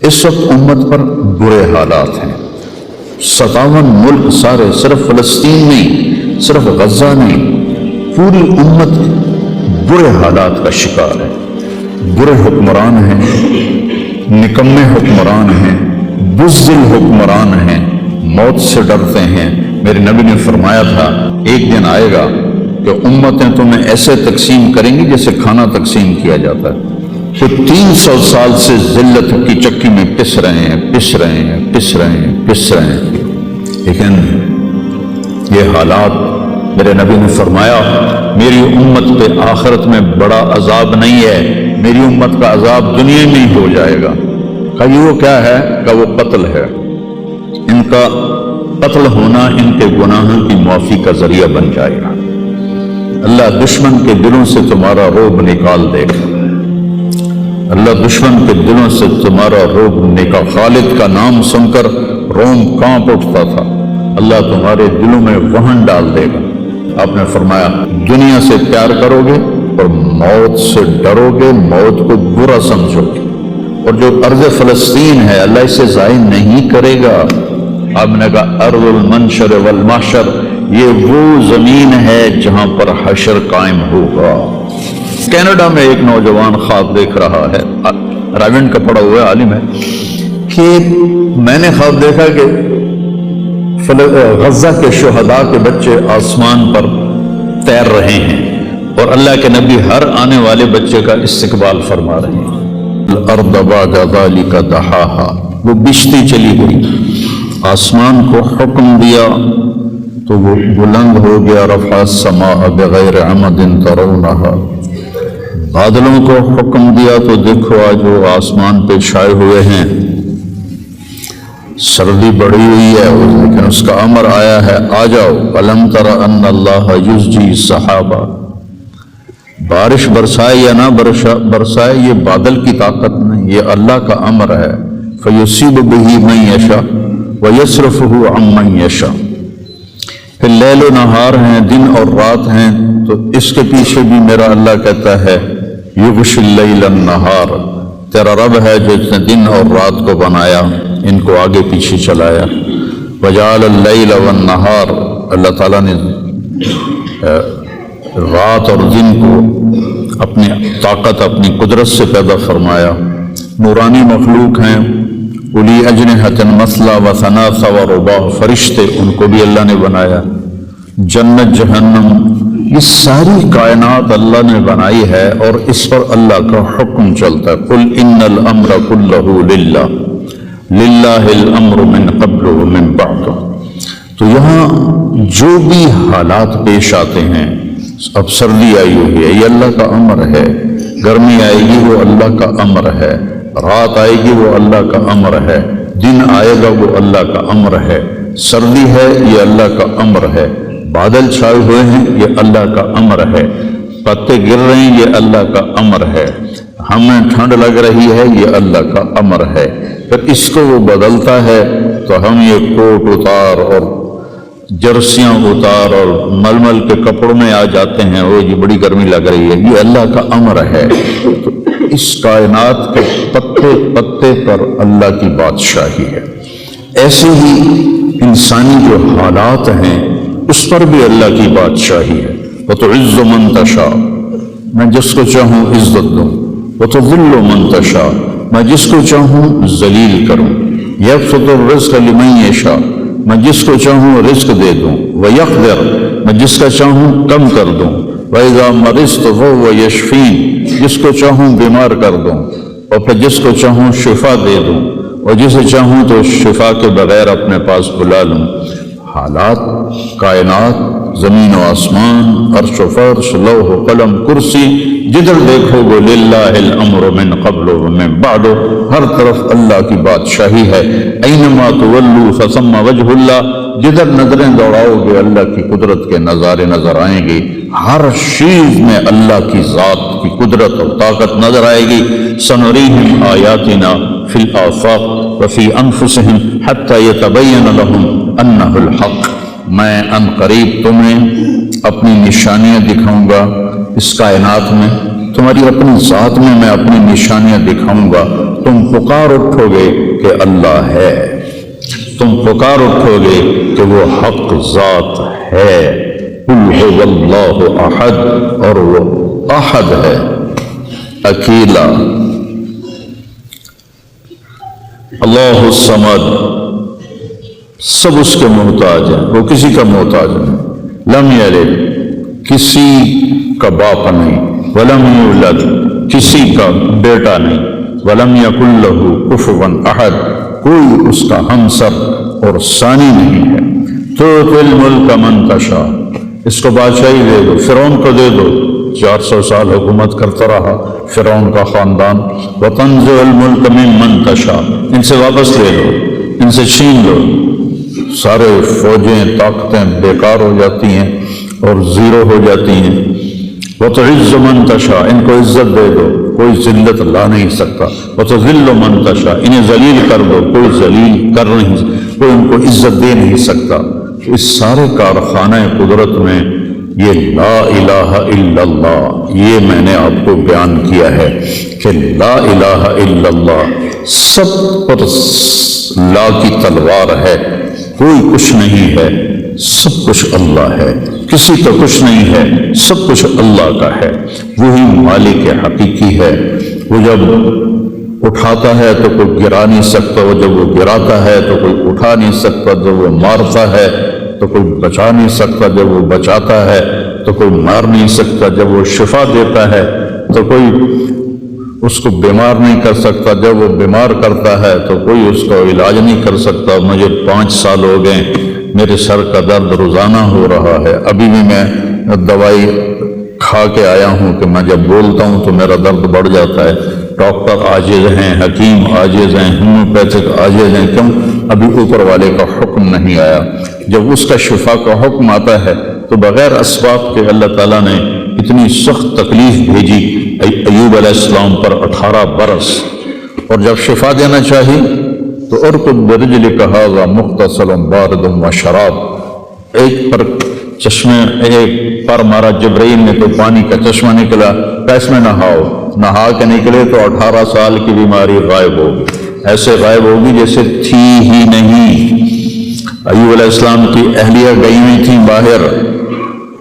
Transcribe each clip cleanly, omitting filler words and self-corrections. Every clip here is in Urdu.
اس وقت امت پر برے حالات ہیں، 57 ملک سارے، صرف فلسطین نہیں، صرف غزہ نہیں، پوری امت برے حالات کا شکار ہے۔ برے حکمران ہیں، نکمے حکمران ہیں، بزدل حکمران ہیں، موت سے ڈرتے ہیں۔ میرے نبی نے فرمایا تھا ایک دن آئے گا کہ امتیں تمہیں ایسے تقسیم کریں گی جیسے کھانا تقسیم کیا جاتا ہے، تو 300 سال سے ذلت کی چکی میں پس رہے ہیں، پس رہے ہیں، پس رہے ہیں، پس رہے ہیں، لیکن یہ حالات، میرے نبی نے فرمایا میری امت پہ آخرت میں بڑا عذاب نہیں ہے، میری امت کا عذاب دنیا میں ہی ہو جائے گا۔ کہا یہ وہ کیا ہے؟ کہا وہ قتل ہے، ان کا قتل ہونا ان کے گناہوں کی معافی کا ذریعہ بن جائے گا۔ اللہ دشمن کے دلوں سے تمہارا رعب نکال دے گا، اللہ دشمن کے دلوں سے تمہارا رعب نکال۔ خالد کا نام سن کر روم کانپ اٹھتا تھا، اللہ تمہارے دلوں میں وہن ڈال دے گا۔ آپ نے فرمایا دنیا سے پیار کرو گے اور موت سے ڈرو گے، موت کو برا سمجھو گے، اور جو ارض فلسطین ہے اللہ اسے ضائع نہیں کرے گا۔ آپ نے کہا ارض المنشر والمحشر، یہ وہ زمین ہے جہاں پر حشر قائم ہوگا۔ کینیڈا میں ایک نوجوان خواب دیکھ رہا ہے، راونڈ کا پڑھا ہوا عالم ہے، کہ میں نے خواب دیکھا کہ غزہ کے شہداء کے بچے آسمان پر تیر رہے ہیں اور اللہ کے نبی ہر آنے والے بچے کا استقبال فرما رہے ہیں۔ الارض بعد ذلک دحاہا، وہ بچتی چلی گئی، آسمان کو حکم دیا تو وہ بلند ہو گیا۔ رفع السماء بغیر عمد ترونہا، بادلوں کو حکم دیا تو دیکھو آج وہ آسمان پہ چھائے ہوئے ہیں۔ سردی بڑھی ہوئی ہے لیکن اس کا امر آیا ہے آ جاؤ۔ الم تر ان اللہ یزجی السحابہ، بارش برسائے یا نہ برسائے یہ بادل کی طاقت نہیں، یہ اللہ کا امر ہے۔ فیصیب بہ من یشاء ویصرفہ عن من یشاء، پھر لیل و نہار ہیں، دن اور رات ہیں، تو اس کے پیچھے بھی میرا اللہ کہتا ہے یغشی اللیل النہار، تیرا رب ہے جو اس نے دن اور رات کو بنایا، ان کو آگے پیچھے چلایا۔ وجعل اللیل والنہار، اللہ تعالیٰ نے رات اور دن کو اپنی طاقت، اپنی قدرت سے پیدا فرمایا۔ نورانی مخلوق ہیں، الی اجنحۃ مثلا وثلاث ورباع، فرشتے ان کو بھی اللہ نے بنایا۔ جنت جہنم، یہ ساری کائنات اللہ نے بنائی ہے اور اس پر اللہ کا حکم چلتا ہے۔ قل ان الامر کلہ للہ، للہ الامر من قبل ومن بعد۔ تو یہاں جو بھی حالات پیش آتے ہیں، اب سردی آئی ہوئی ہے یہ اللہ کا امر ہے، گرمی آئے گی وہ اللہ کا امر ہے، رات آئے گی وہ اللہ کا امر ہے، دن آئے گا وہ اللہ کا امر ہے، سردی ہے یہ اللہ کا امر ہے، بادل چھائے ہوئے ہیں یہ اللہ کا امر ہے، پتے گر رہے ہیں یہ اللہ کا امر ہے، ہمیں ٹھنڈ لگ رہی ہے یہ اللہ کا امر ہے۔ پھر اس کو وہ بدلتا ہے تو ہم یہ کوٹ اتار اور جرسیاں اتار اور ململ کے کپڑوں میں آ جاتے ہیں، وہ یہ بڑی گرمی لگ رہی ہے، یہ اللہ کا امر ہے۔ تو اس کائنات کے پتے پتے پر اللہ کی بادشاہی ہے۔ ایسے ہی انسانی جو حالات ہیں اس پر بھی اللہ کی بادشاہی ہے۔ وَتُعِزُّ مَن تَشَاءُ، میں جس کو چاہوں عزت دوں، وَتُذِلُّ مَن تَشَاءُ، میں جس کو چاہوں ذلیل کروں، يَبْسُطُ الرِّزْقَ لِمَن يَشَاءُ، میں جس کو چاہوں رزق دے دوں، وَيَقْدِرُ، میں جس کا چاہوں کم کر دوں، وَإِذَا مَرِضْتُ فَهُوَ يَشْفِينِ، جس کو چاہوں بیمار کر دوں اور پھر جس کو چاہوں شفا دے دوں، اور جسے چاہوں تو شفا کے بغیر اپنے پاس بلا لوں۔ حالات، کائنات، زمین و آسمان، عرش و فرش، لوح و قلم، کرسی، جدھر دیکھو گے للہ الامر من قبل ومن بعد، ہر طرف اللہ کی بادشاہی ہے۔ اینما تولوا فثم وجہ اللہ، جدھر نظریں دوڑاؤ گے اللہ کی قدرت کے نظارے نظر آئیں گے، ہر چیز میں اللہ کی ذات کی قدرت اور طاقت نظر آئے گی۔ سنریہم آیاتنا فی الآفاق وفی انفسہم حتی یتبین لہم انہ الحق، میں ان قریب تمہیں اپنی نشانیاں دکھاؤں گا اس کائنات میں، تمہاری اپنی ذات میں اپنی نشانیاں دکھاؤں گا، تم پکار اٹھو گے کہ اللہ ہے، تم پکار اٹھو گے کہ وہ حق ذات ہے۔ قل هو اللہ احد، اور وہ احد ہے، اکیلا۔ اللہ الصمد، سب اس کے محتاج ہیں، وہ کسی کا محتاج نہیں۔ لم یلد، کسی کا باپ نہیں، ولم یولد، کسی کا بیٹا نہیں، ولم یکن لہ کفوا احد، کوئی اس کا ہمسر اور ثانی نہیں ہے۔ تؤتی الملک من تشاء، اس کو بادشاہی دے دو، فرعون کو دے دو، 400 سال حکومت کرتا رہا فرعون کا خاندان۔ وتنزع الملک ممن تشاء، ان سے واپس لے لو، ان سے چھین لو، سارے فوجیں طاقتیں بیکار ہو جاتی ہیں اور زیرو ہو جاتی ہیں۔ وتعز من تشاء، ان کو عزت دے دو، کوئی ذلت لا نہیں سکتا۔ وتذل من تشاء، انہیں ذلیل کر دو، کوئی ذلیل کر نہیں، کوئی ان کو عزت دے نہیں سکتا۔ اس سارے کارخانہ قدرت میں یہ لا الہ الا اللہ، یہ میں نے آپ کو بیان کیا ہے کہ لا الہ الا اللہ سب پر لا کی تلوار ہے، کوئی کچھ نہیں ہے، سب کچھ اللہ ہے، کسی کا کچھ نہیں ہے، سب کچھ اللہ کا ہے۔ وہی مالک حقیقی ہے، وہ جب اٹھاتا ہے تو کوئی گرا نہیں سکتا، وہ جب وہ گراتا ہے تو کوئی اٹھا نہیں سکتا، جب وہ مارتا ہے تو کوئی بچا نہیں سکتا، جب وہ بچاتا ہے تو کوئی مار نہیں سکتا، جب وہ شفا دیتا ہے تو کوئی اس کو بیمار نہیں کر سکتا، جب وہ بیمار کرتا ہے تو کوئی اس کا علاج نہیں کر سکتا۔ مجھے 5 سال ہو گئے، میرے سر کا درد روزانہ ہو رہا ہے، ابھی بھی میں دوائی کھا کے آیا ہوں کہ میں جب بولتا ہوں تو میرا درد بڑھ جاتا ہے۔ ڈاکٹر عاجز ہیں، حکیم عاجز ہیں، ہومیوپیتھک عاجز ہیں، کیوں؟ ابھی اوپر والے کا حکم نہیں آیا۔ جب اس کا شفا کا حکم آتا ہے تو بغیر اسباب کے اللہ تعالیٰ نے اتنی سخت تکلیف بھیجی ایوب علیہ السلام پر 18 برس، اور جب شفا دینا چاہی تو ارکض برجلک ھذا مغتسل بارد وشراب، ایک پر چشمے، ایک پر مارا جبرائیل نے تو پانی کا چشمہ نکلا، اس میں نہاؤ، نہا کے نکلے تو 18 سال کی بیماری غائب ہوگی، ایسے غائب ہوگی جیسے تھی ہی نہیں۔ ایوب علیہ السلام کی اہلیہ گئی ہوئی تھیں باہر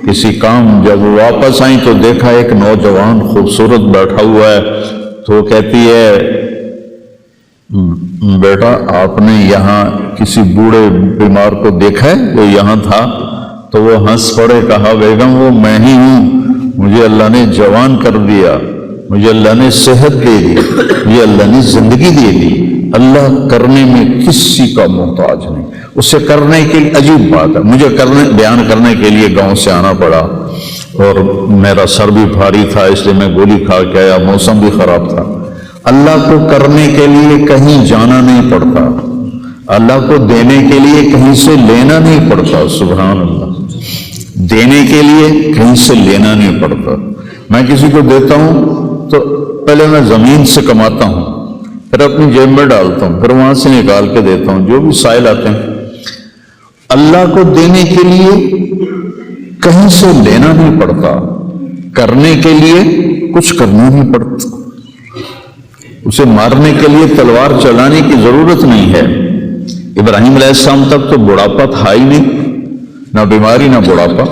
کسی کام، جب وہ واپس آئیں تو دیکھا ایک نوجوان خوبصورت بیٹھا ہوا ہے، تو وہ کہتی ہے بیٹا آپ نے یہاں کسی بوڑھے بیمار کو دیکھا ہے جو یہاں تھا؟ تو وہ ہنس پڑے، کہا بیگم وہ میں ہی ہوں، مجھے اللہ نے جوان کر دیا، مجھے اللہ نے صحت دے دی، مجھے اللہ نے زندگی دے دی۔ اللہ کرنے میں کسی کا محتاج نہیں، اسے کرنے کے لیے عجیب بات ہے، مجھے بیان کرنے کے لیے گاؤں سے آنا پڑا اور میرا سر بھی بھاری تھا، اس لیے میں گولی کھا کے آیا، موسم بھی خراب تھا۔ اللہ کو کرنے کے لیے کہیں جانا نہیں پڑتا، اللہ کو دینے کے لیے کہیں سے لینا نہیں پڑتا، سبحان اللہ، دینے کے لیے کہیں سے لینا نہیں پڑتا۔ میں کسی کو دیتا ہوں تو پہلے میں زمین سے کماتا ہوں، پھر اپنی جیب میں ڈالتا ہوں، پھر وہاں سے نکال کے دیتا ہوں جو بھی سائل آتے ہیں۔ اللہ کو دینے کے لیے کہیں سے لینا نہیں پڑتا، کرنے کے لیے کچھ کرنا نہیں پڑتا، اسے مارنے کے لیے تلوار چلانے کی ضرورت نہیں ہے۔ ابراہیم علیہ السلام تک تو بڑھاپا تھا ہی نہیں، نہ بیماری نہ بڑھاپا۔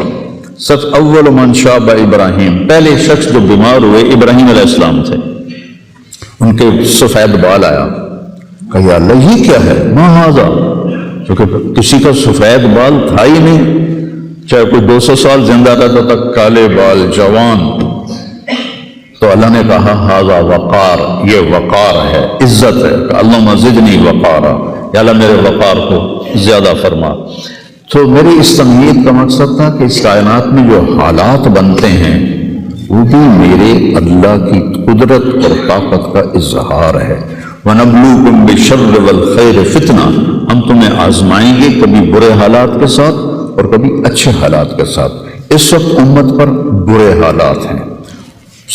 سچ اول من شاب ابراہیم، پہلے شخص جو بیمار ہوئے ابراہیم علیہ السلام تھے، ان کے سفید بال آیا، کہا یا اللہ یہ کیا ہے، ما ھذا، کیونکہ کسی کا سفید بال تھا ہی نہیں، چاہے کوئی 200 سال زندہ رہتا تھا، کالے بال جوان۔ تو اللہ نے کہا ھذا وقار، یہ وقار ہے، عزت ہے، کہ اللہم زدنی وقارا، یا اللہ میرے وقار کو زیادہ فرما۔ تو میری اس تمہید کا مقصد تھا کہ اس کائنات میں جو حالات بنتے ہیں وہ بھی میرے اللہ کی قدرت اور طاقت کا اظہار ہے۔ وَنَبْلُوكُمْ بِالشَّرِّ وَالْخَيْرِ فِتْنَةً، ہم تمہیں آزمائیں گے کبھی برے حالات کے ساتھ اور کبھی اچھے حالات کے ساتھ۔ اس وقت امت پر برے حالات ہیں،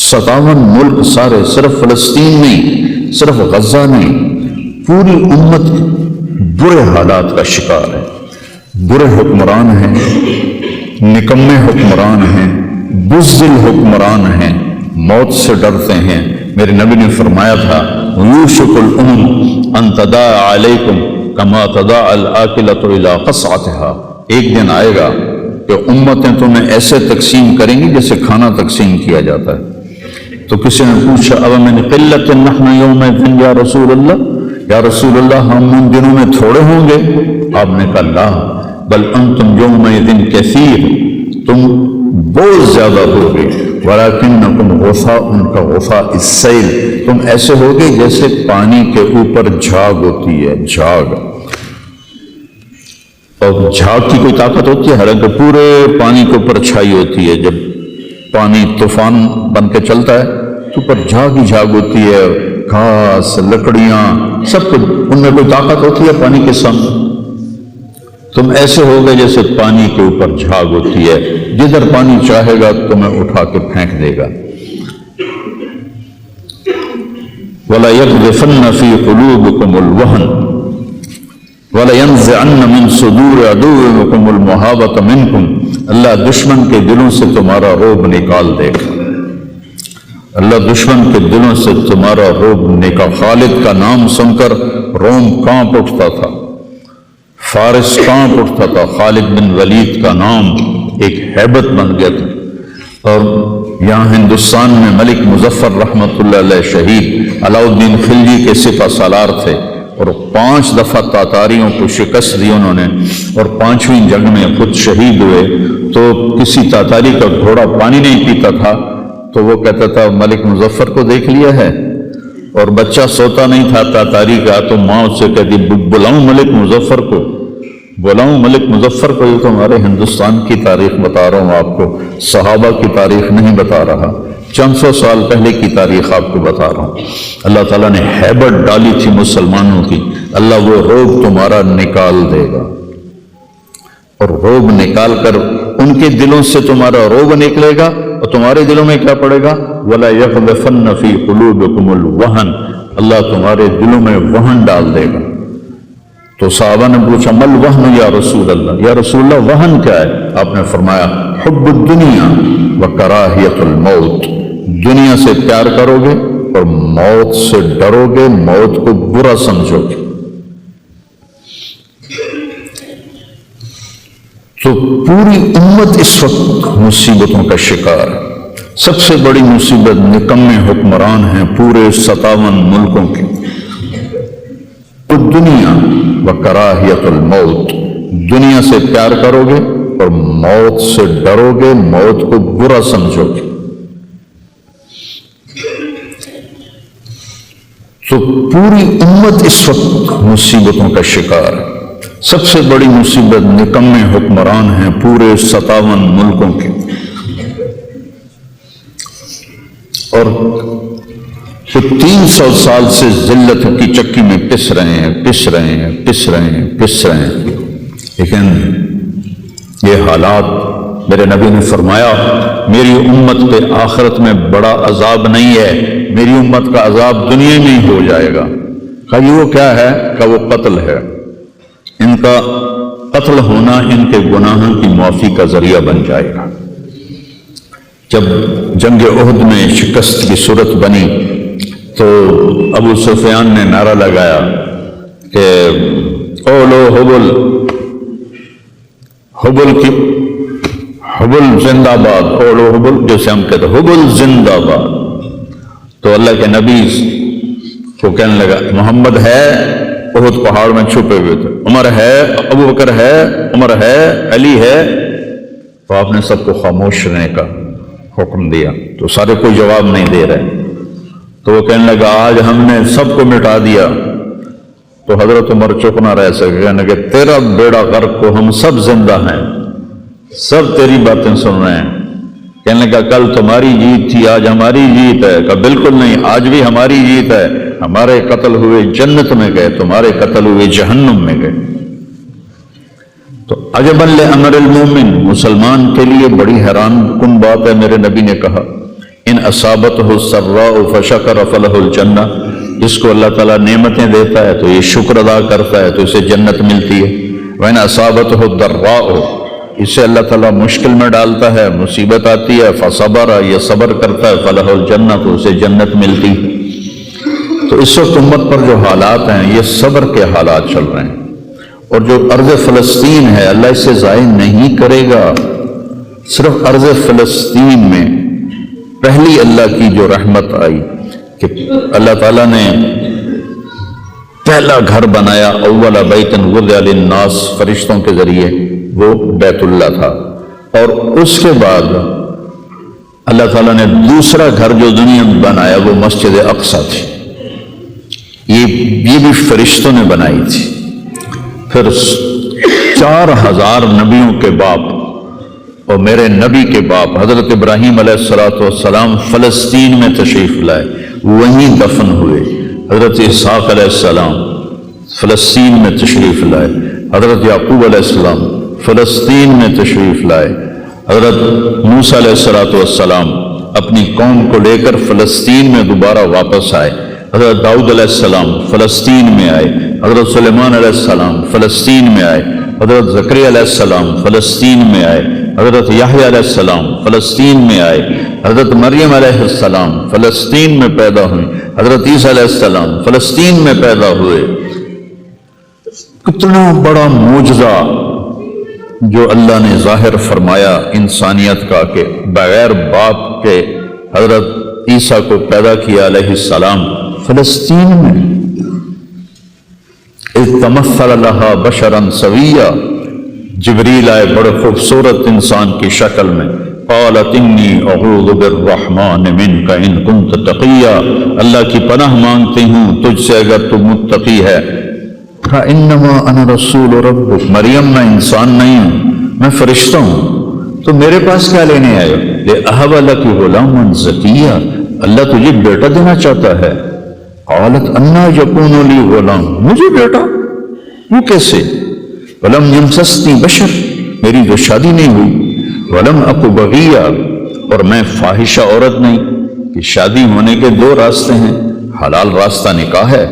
57 ملک سارے، صرف فلسطین نہیں، صرف غزہ نہیں، پوری امت برے حالات کا شکار ہے۔ برے حکمران ہیں، نکمے حکمران ہیں، بزدل حکمران ہیں، موت سے ڈرتے ہیں۔ میرے نبی نے فرمایا تھا یوشک الامم ان تداع علیکم کما تداع الآکلۃ الی قصعتھا، ایک دن آئے گا کہ امتیں تمہیں ایسے تقسیم کریں گی جیسے کھانا تقسیم کیا جاتا ہے۔ تو کسی نے پوچھا اب من قلۃ نحن یومئذ یا رسول اللہ، یا رسول اللہ ہم ان دنوں میں تھوڑے ہوں گے؟ آپ نے کہا لا بل انتم یومئذ کثیر، تم بہت زیادہ ہوگے، ولکنکم غثاء کا غثاء السیل، تم ایسے ہوگے جیسے پانی کے اوپر جھاگ ہوتی ہے، جھاگ۔ اور جھاگ کی کوئی طاقت ہوتی ہے؟ حالانکہ پورے پانی کے اوپر چھائی ہوتی ہے، جب پانی طوفان بن کے چلتا ہے تو اوپر جھاگ ہی جھاگ ہوتی ہے، گھاس، لکڑیاں، سب کچھ، ان میں کوئی طاقت ہوتی ہے پانی کے سامنے؟ تم ایسے ہوگے جیسے پانی کے اوپر جھاگ ہوتی ہے، جدھر پانی چاہے گا تمہیں اٹھا کے پھینک دے گا۔ وَلَيَقْذِفَنَّ فِي قُلُوبِكُمُ الْوَهْنَ وَلَيَنزِعَنَّ مِن صُدُورِ عَدُوِّكُمُ الْمَهَابَةَ مِنكُمْ، اللہ دشمن کے دلوں سے تمہارا رعب نکال دے گا، اللہ دشمن کے دلوں سے تمہارا رعب نکال۔ خالد کا نام سن کر روم کانپ اٹھتا تھا، فارس کانپ اٹھتا تھا، خالد بن ولید کا نام ایک ہیبت بن گیا تھا۔ اور یہاں ہندوستان میں ملک مظفر رحمۃ اللہ علیہ شہید علاؤ الدین خلجی کے سپہ سالار تھے، اور 5 دفعہ تاتاریوں کو شکست دی انہوں نے، اور 5ویں جنگ میں خود شہید ہوئے۔ تو کسی تاتاری کا گھوڑا پانی نہیں پیتا تھا تو وہ کہتا تھا ملک مظفر کو دیکھ لیا ہے، اور بچہ سوتا نہیں تھا تاتاری کا تو ماں اس سے کہتی بلاؤں ملک مظفر کو، بلاؤں ملک مظفر کو۔ یہ تو ہمارے ہندوستان کی تاریخ بتا رہا ہوں آپ کو، صحابہ کی تاریخ نہیں بتا رہا، چند سو سال پہلے کی تاریخ آپ کو بتا رہا ہوں۔ اللہ تعالیٰ نے ہیبت ڈالی تھی مسلمانوں کی، اللہ وہ رعب تمہارا نکال دے گا، اور رعب نکال کر ان کے دلوں سے تمہارا رعب نکلے گا، اور تمہارے دلوں میں کیا پڑے گا؟ وَلَا يَقْذِفَنَّ فِي قُلُوبِكُمُ الْوَهْنَ، اللہ تمہارے دلوں میں وہن ڈال دے گا۔ تو صحابہ نے پوچھا مل وہن یا رسول اللہ، یا رسول اللہ وہن کیا ہے؟ آپ نے فرمایا حب الدنیا وکراہیت الموت، دنیا سے پیار کرو گے اور موت سے ڈرو گے، موت کو برا سمجھو گے۔ تو پوری امت اس وقت مصیبتوں کا شکار ہے۔ سب سے بڑی مصیبت نکمے حکمران ہیں پورے 57 ملکوں کے۔ دنیا وکراہیت الموت، دنیا سے پیار کرو گے اور موت سے ڈرو گے، موت کو برا سمجھو گے۔ تو پوری امت اس وقت مصیبتوں کا شکار ہے۔ سب سے بڑی مصیبت نکمے حکمران ہیں پورے 57 ملکوں کے، اور وہ 300 سال سے ذلت کی چکی میں پس رہے ہیں۔ لیکن یہ حالات، میرے نبی نے فرمایا میری امت پہ آخرت میں بڑا عذاب نہیں ہے، میری امت کا عذاب دنیا میں ہی ہو جائے گا۔ کہا یہ وہ کیا ہے؟ کہا وہ قتل ہے، ان کا قتل ہونا ان کے گناہوں کی معافی کا ذریعہ بن جائے گا۔ جب جنگ احد میں شکست کی صورت بنی تو ابو سفیان نے نعرہ لگایا کہ اولو حبل زندہ باد، اولو حبل، جیسے ہم کہتے ہیں حبل زندہ باد۔ تو اللہ کے نبی کو کہنے لگا محمد ہے، احد پہاڑ میں چھپے ہوئے تھے، عمر ہے، ابو بکر ہے، عمر ہے، علی ہے۔ تو آپ نے سب کو خاموش رہنے کا حکم دیا، تو سارے کوئی جواب نہیں دے رہے۔ تو وہ کہنے لگا آج ہم نے سب کو مٹا دیا۔ تو حضرت عمر چپ نہ رہ سکے، کہنے لگے تیرا بیڑا غرق کو ہم سب زندہ ہیں، سب تیری باتیں سن رہے ہیں۔ کہنے لگا کل تمہاری جیت تھی، آج ہماری جیت ہے۔ کہا بالکل نہیں، آج بھی ہماری جیت ہے، ہمارے قتل ہوئے جنت میں گئے، تمہارے قتل ہوئے جہنم میں گئے۔ تو عجبا لامر المومن، مسلمان کے لیے بڑی حیران کن بات ہے، میرے نبی نے کہا ان اصابتہ السراء فشکر فلہ الجنہ، جس کو اللہ تعالیٰ نعمتیں دیتا ہے تو یہ شکر ادا کرتا ہے تو اسے جنت ملتی ہے۔ وَإِنْ أَصَابَتْهُ الضَّرَّاءُ، اسے اللہ تعالیٰ مشکل میں ڈالتا ہے، مصیبت آتی ہے، فصبر، یہ صبر کرتا ہے، فلہ الجنہ، تو اسے جنت ملتی ہے۔ تو اس وقت امت پر جو حالات ہیں یہ صبر کے حالات چل رہے ہیں، اور جو ارض فلسطین ہے اللہ اسے ضائع نہیں کرے گا۔ صرف ارض فلسطین میں پہلی اللہ کی جو رحمت آئی کہ اللہ تعالیٰ نے پہلا گھر بنایا، اول بیت وضع للناس، فرشتوں کے ذریعے، وہ بیت اللہ تھا، اور اس کے بعد اللہ تعالیٰ نے دوسرا گھر جو دنیا میں بنایا وہ مسجد اقصیٰ تھی، یہ بھی فرشتوں نے بنائی تھی۔ پھر 4000 نبیوں کے باپ اور میرے نبی کے باپ حضرت ابراہیم علیہ السلام فلسطین میں تشریف لائے، وہیں دفن ہوئے۔ حضرت اسحاق علیہ السلام فلسطین میں تشریف لائے، حضرت یعقوب علیہ السلام فلسطین میں تشریف لائے، حضرت موسیٰ علیہ السلام اپنی قوم کو لے کر فلسطین میں دوبارہ واپس آئے، حضرت داؤد علیہ السلام فلسطین میں آئے، حضرت سلیمان علیہ السلام فلسطین میں آئے، حضرت زکریا علیہ السلام فلسطین میں آئے، حضرت یحییٰ علیہ السلام فلسطین میں آئے، حضرت مریم علیہ السلام فلسطین میں پیدا ہوئے، حضرت عیسیٰ علیہ السلام فلسطین میں پیدا ہوئے۔ کتنا بڑا معجزہ جو اللہ نے ظاہر فرمایا انسانیت کا، کہ بغیر باپ کے حضرت عیسیٰ کو پیدا کیا علیہ السلام فلسطین میں۔ اذ تمثل لها بشرا سویا، جبریل آئے بڑے خوبصورت انسان کی شکل میں، قالت انی اعوذ بالرحمن منک ان کنت تقیا، اللہ کی پناہ مانگتی ہوں تجھ سے اگر تو متقی ہے۔ انما انا رسول ربک، مریم میں انسان نہیں ہوں، میں فرشتہ ہوں، تو میرے پاس کیا لینے آئے؟ لأہب لک غلاما زکیا، اللہ تجھے بیٹا دینا چاہتا ہے۔ قالت انا یکون لی غلام، مجھے بیٹا وہ کیسے؟ ولم یمسسنی بشر، میری تو شادی نہیں ہوئی، ولم اک بغیا، اور میں فاحشہ عورت نہیں۔ کہ شادی ہونے کے دو راستے ہیں، حلال راستہ نکاح ہے،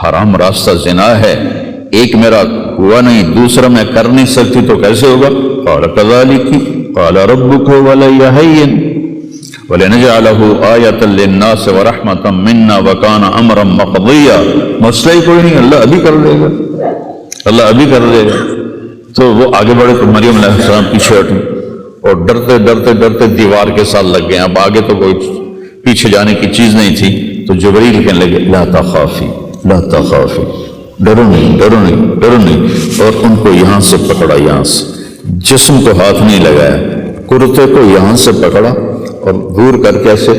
حرام راستہ زنا ہے۔ ایک میرا ہوا نہیں، دوسرا میں کر نہیں سکتی، تو کیسے ہوگا؟ قال کذالک قال ربک ولی ہین وَلِنَجْعَلَهُ آیَةً لِلنَّاسِ وَرَحْمَةً مِنَّا وَكَانَ أَمْرًا مَقْضِيًّا، مسئلہ ہی کوئی نہیں، اللہ ابھی کر دے گا، اللہ ابھی کر دے گا۔ تو وہ آگے بڑھے تو مریم علیہ السلام پیچھے ہٹیں اور ڈرتے ڈرتے ڈرتے دیوار کے ساتھ لگ گئے۔ اب آگے تو کوئی پیچھے جانے کی چیز نہیں تھی، تو جبریل کہنے لگے لا تخافی لا تخافی، ڈرو نہیں ڈرو نہیں ڈرو نہیں، اور ان کو یہاں سے پکڑا، یہاں سے، جسم کو ہاتھ نہیں لگایا، کرتے کو یہاں سے پکڑا اور دور کر کے ایسے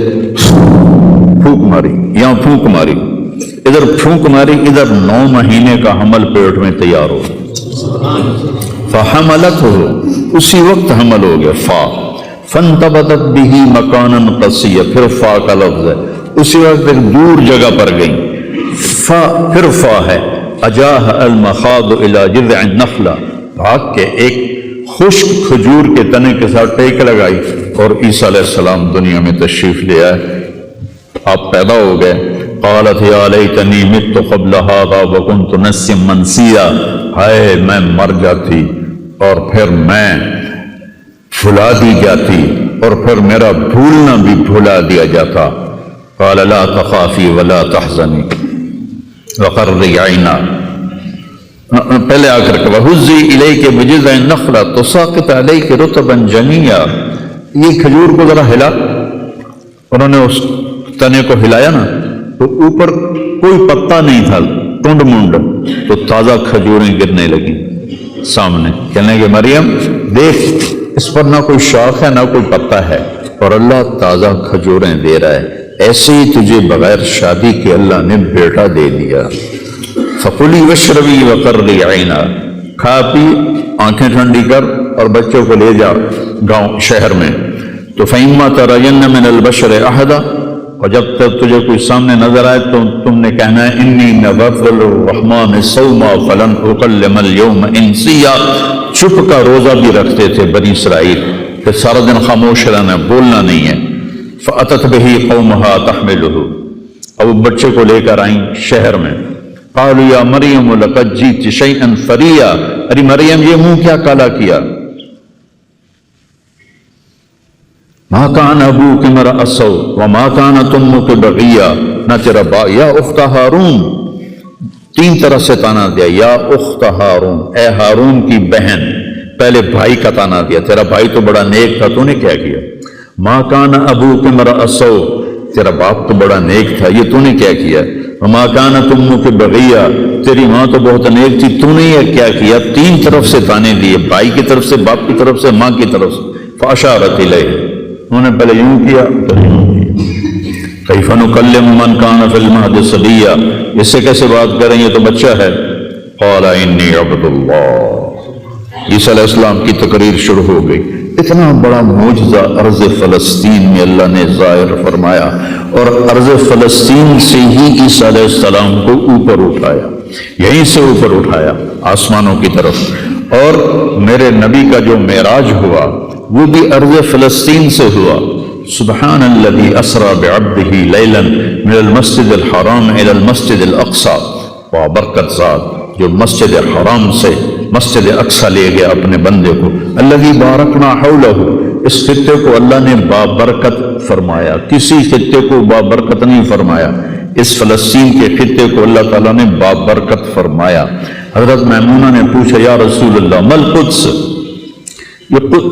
پھونک ماری، یہاں پھونک ماری، ادھر پھونک ماری، ادھر 9 مہینے کا حمل پیٹ میں تیار ہو۔ فحملته، اسی وقت حمل ہو گیا، فانتبذت به مکانا قصیا، پھر فا کا لفظ ہے، اسی وقت ایک دور جگہ پر گئی، پھر فا ہے، اجاہ المخاض الى جذع النخلہ، بھاگ کے ایک خشک کھجور کے تنے کے ساتھ ٹیک لگائی، اور عیسیٰ علیہ السلام دنیا میں تشریف لے آئے، آپ پیدا ہو گئے۔ قالت یا لیتنی مت قبل هذا وکنت نسیا منسیا، ہائے میں مر جاتی اور پھر میں بھلا دی جاتی، اور پھر میرا بھولنا بھی بھلا دیا جاتا۔ قال لا تخافی ولا تحزنی وقرری عینا، پہلے آ کر کے وَهُزِّي إِلَيْكِ بِجِذْعِ النَّخْلَةِ تُسَاقِطْ عَلَيْكِ رُطَبًا جَنِيًّا، یہ کھجور کو ذرا ہلا، انہوں نے اس تنے کو ہلایا نا، تو اوپر کوئی پتا نہیں تھا، ٹنڈ منڈ، تو تازہ کھجوریں گرنے لگیں سامنے، کہنے لگے مریم دیکھ، اس پر نہ کوئی شاخ ہے نہ کوئی پتا ہے، اور اللہ تازہ کھجوریں دے رہا ہے، ایسے ہی تجھے بغیر شادی کے اللہ نے بیٹا دے دیا۔ فَقُلِي وَاشْرَبِي وَقَرِّي عَيْنًا، کھا پی، آنکھیں ٹھنڈی کر، اور بچوں کو لے جا گاؤں شہر میں۔ تو فَإِمَّا تَرَيَنَّ مِنَ الْبَشَرِ أَحَدًا، اور جب تک تجھے کوئی سامنے نظر آئے تو تم نے کہنا ہے انی نذرت للرحمن صوما فلن اکلم اليوم انسیا، چھپ کا روزہ بھی رکھتے تھے بنی اسرائیل کہ سارا دن خاموش رہنا، بولنا نہیں ہے۔ فأتت به قومها تحمله، اب بچے کو لے کر آئیں شہر میں۔ قالوا یا مریم لقد جئت شیئا فریا، ارے مریم یہ منہ کیا کالا کیا، ما کان ابوک امرأ سوء وما کانت امک بغیہ، نہ تیرا یا اخت ہارون، 3 طرح سے تانا دیا، یا اخت ہارون، اے ہارون کی بہن، پہلے بھائی کا تانا دیا، تیرا بھائی تو بڑا نیک تھا، تو نے کیا کیا؟ ما کان ابوک امرأ سوء، تیرا باپ تو بڑا نیک تھا، یہ تو نے کیا کیا؟ وما کانت امک بغیہ، تیری ماں تو بہت نیک تھی، تو نے یہ کیا کیا؟ 3 طرف سے تانے دیے، بھائی کی طرف سے، باپ کی طرف سے، ماں کی طرف سے۔ فاشارت الیہ، انہوں نے پہلے یوں کیا پھر یوں کیا۔ کیف نکلم من کان فی المہد صبیا، اس سے کیسے بات کریں، یہ تو بچہ ہے۔ قال انی عبد اللہ، عیسیٰ علیہ السلام کی تقریر شروع ہو گئی۔ اتنا بڑا معجزہ ارض فلسطین میں اللہ نے ظاہر فرمایا، اور ارض فلسطین سے ہی عیسیٰ علیہ السلام کو اوپر اٹھایا، یہیں سے اوپر اٹھایا آسمانوں کی طرف۔ اور میرے نبی کا جو معراج ہوا وہ بھی ارض فلسطین سے ہوا۔ سبحان الذی اسری بعبدہ لیلا من المسجد الحرام الی المسجد الاقصی، وبرکت ذات جو مسجد حرام سے مسجد اقصی لے گیا اپنے بندے کو۔ الذی بارکنا حولہ، اس خطے کو اللہ نے بابرکت فرمایا، کسی خطے کو بابرکت نہیں فرمایا، اس فلسطین کے خطے کو اللہ تعالیٰ نے بابرکت فرمایا۔ حضرت میمونہ نے پوچھا یا رسول اللہ مل قدس،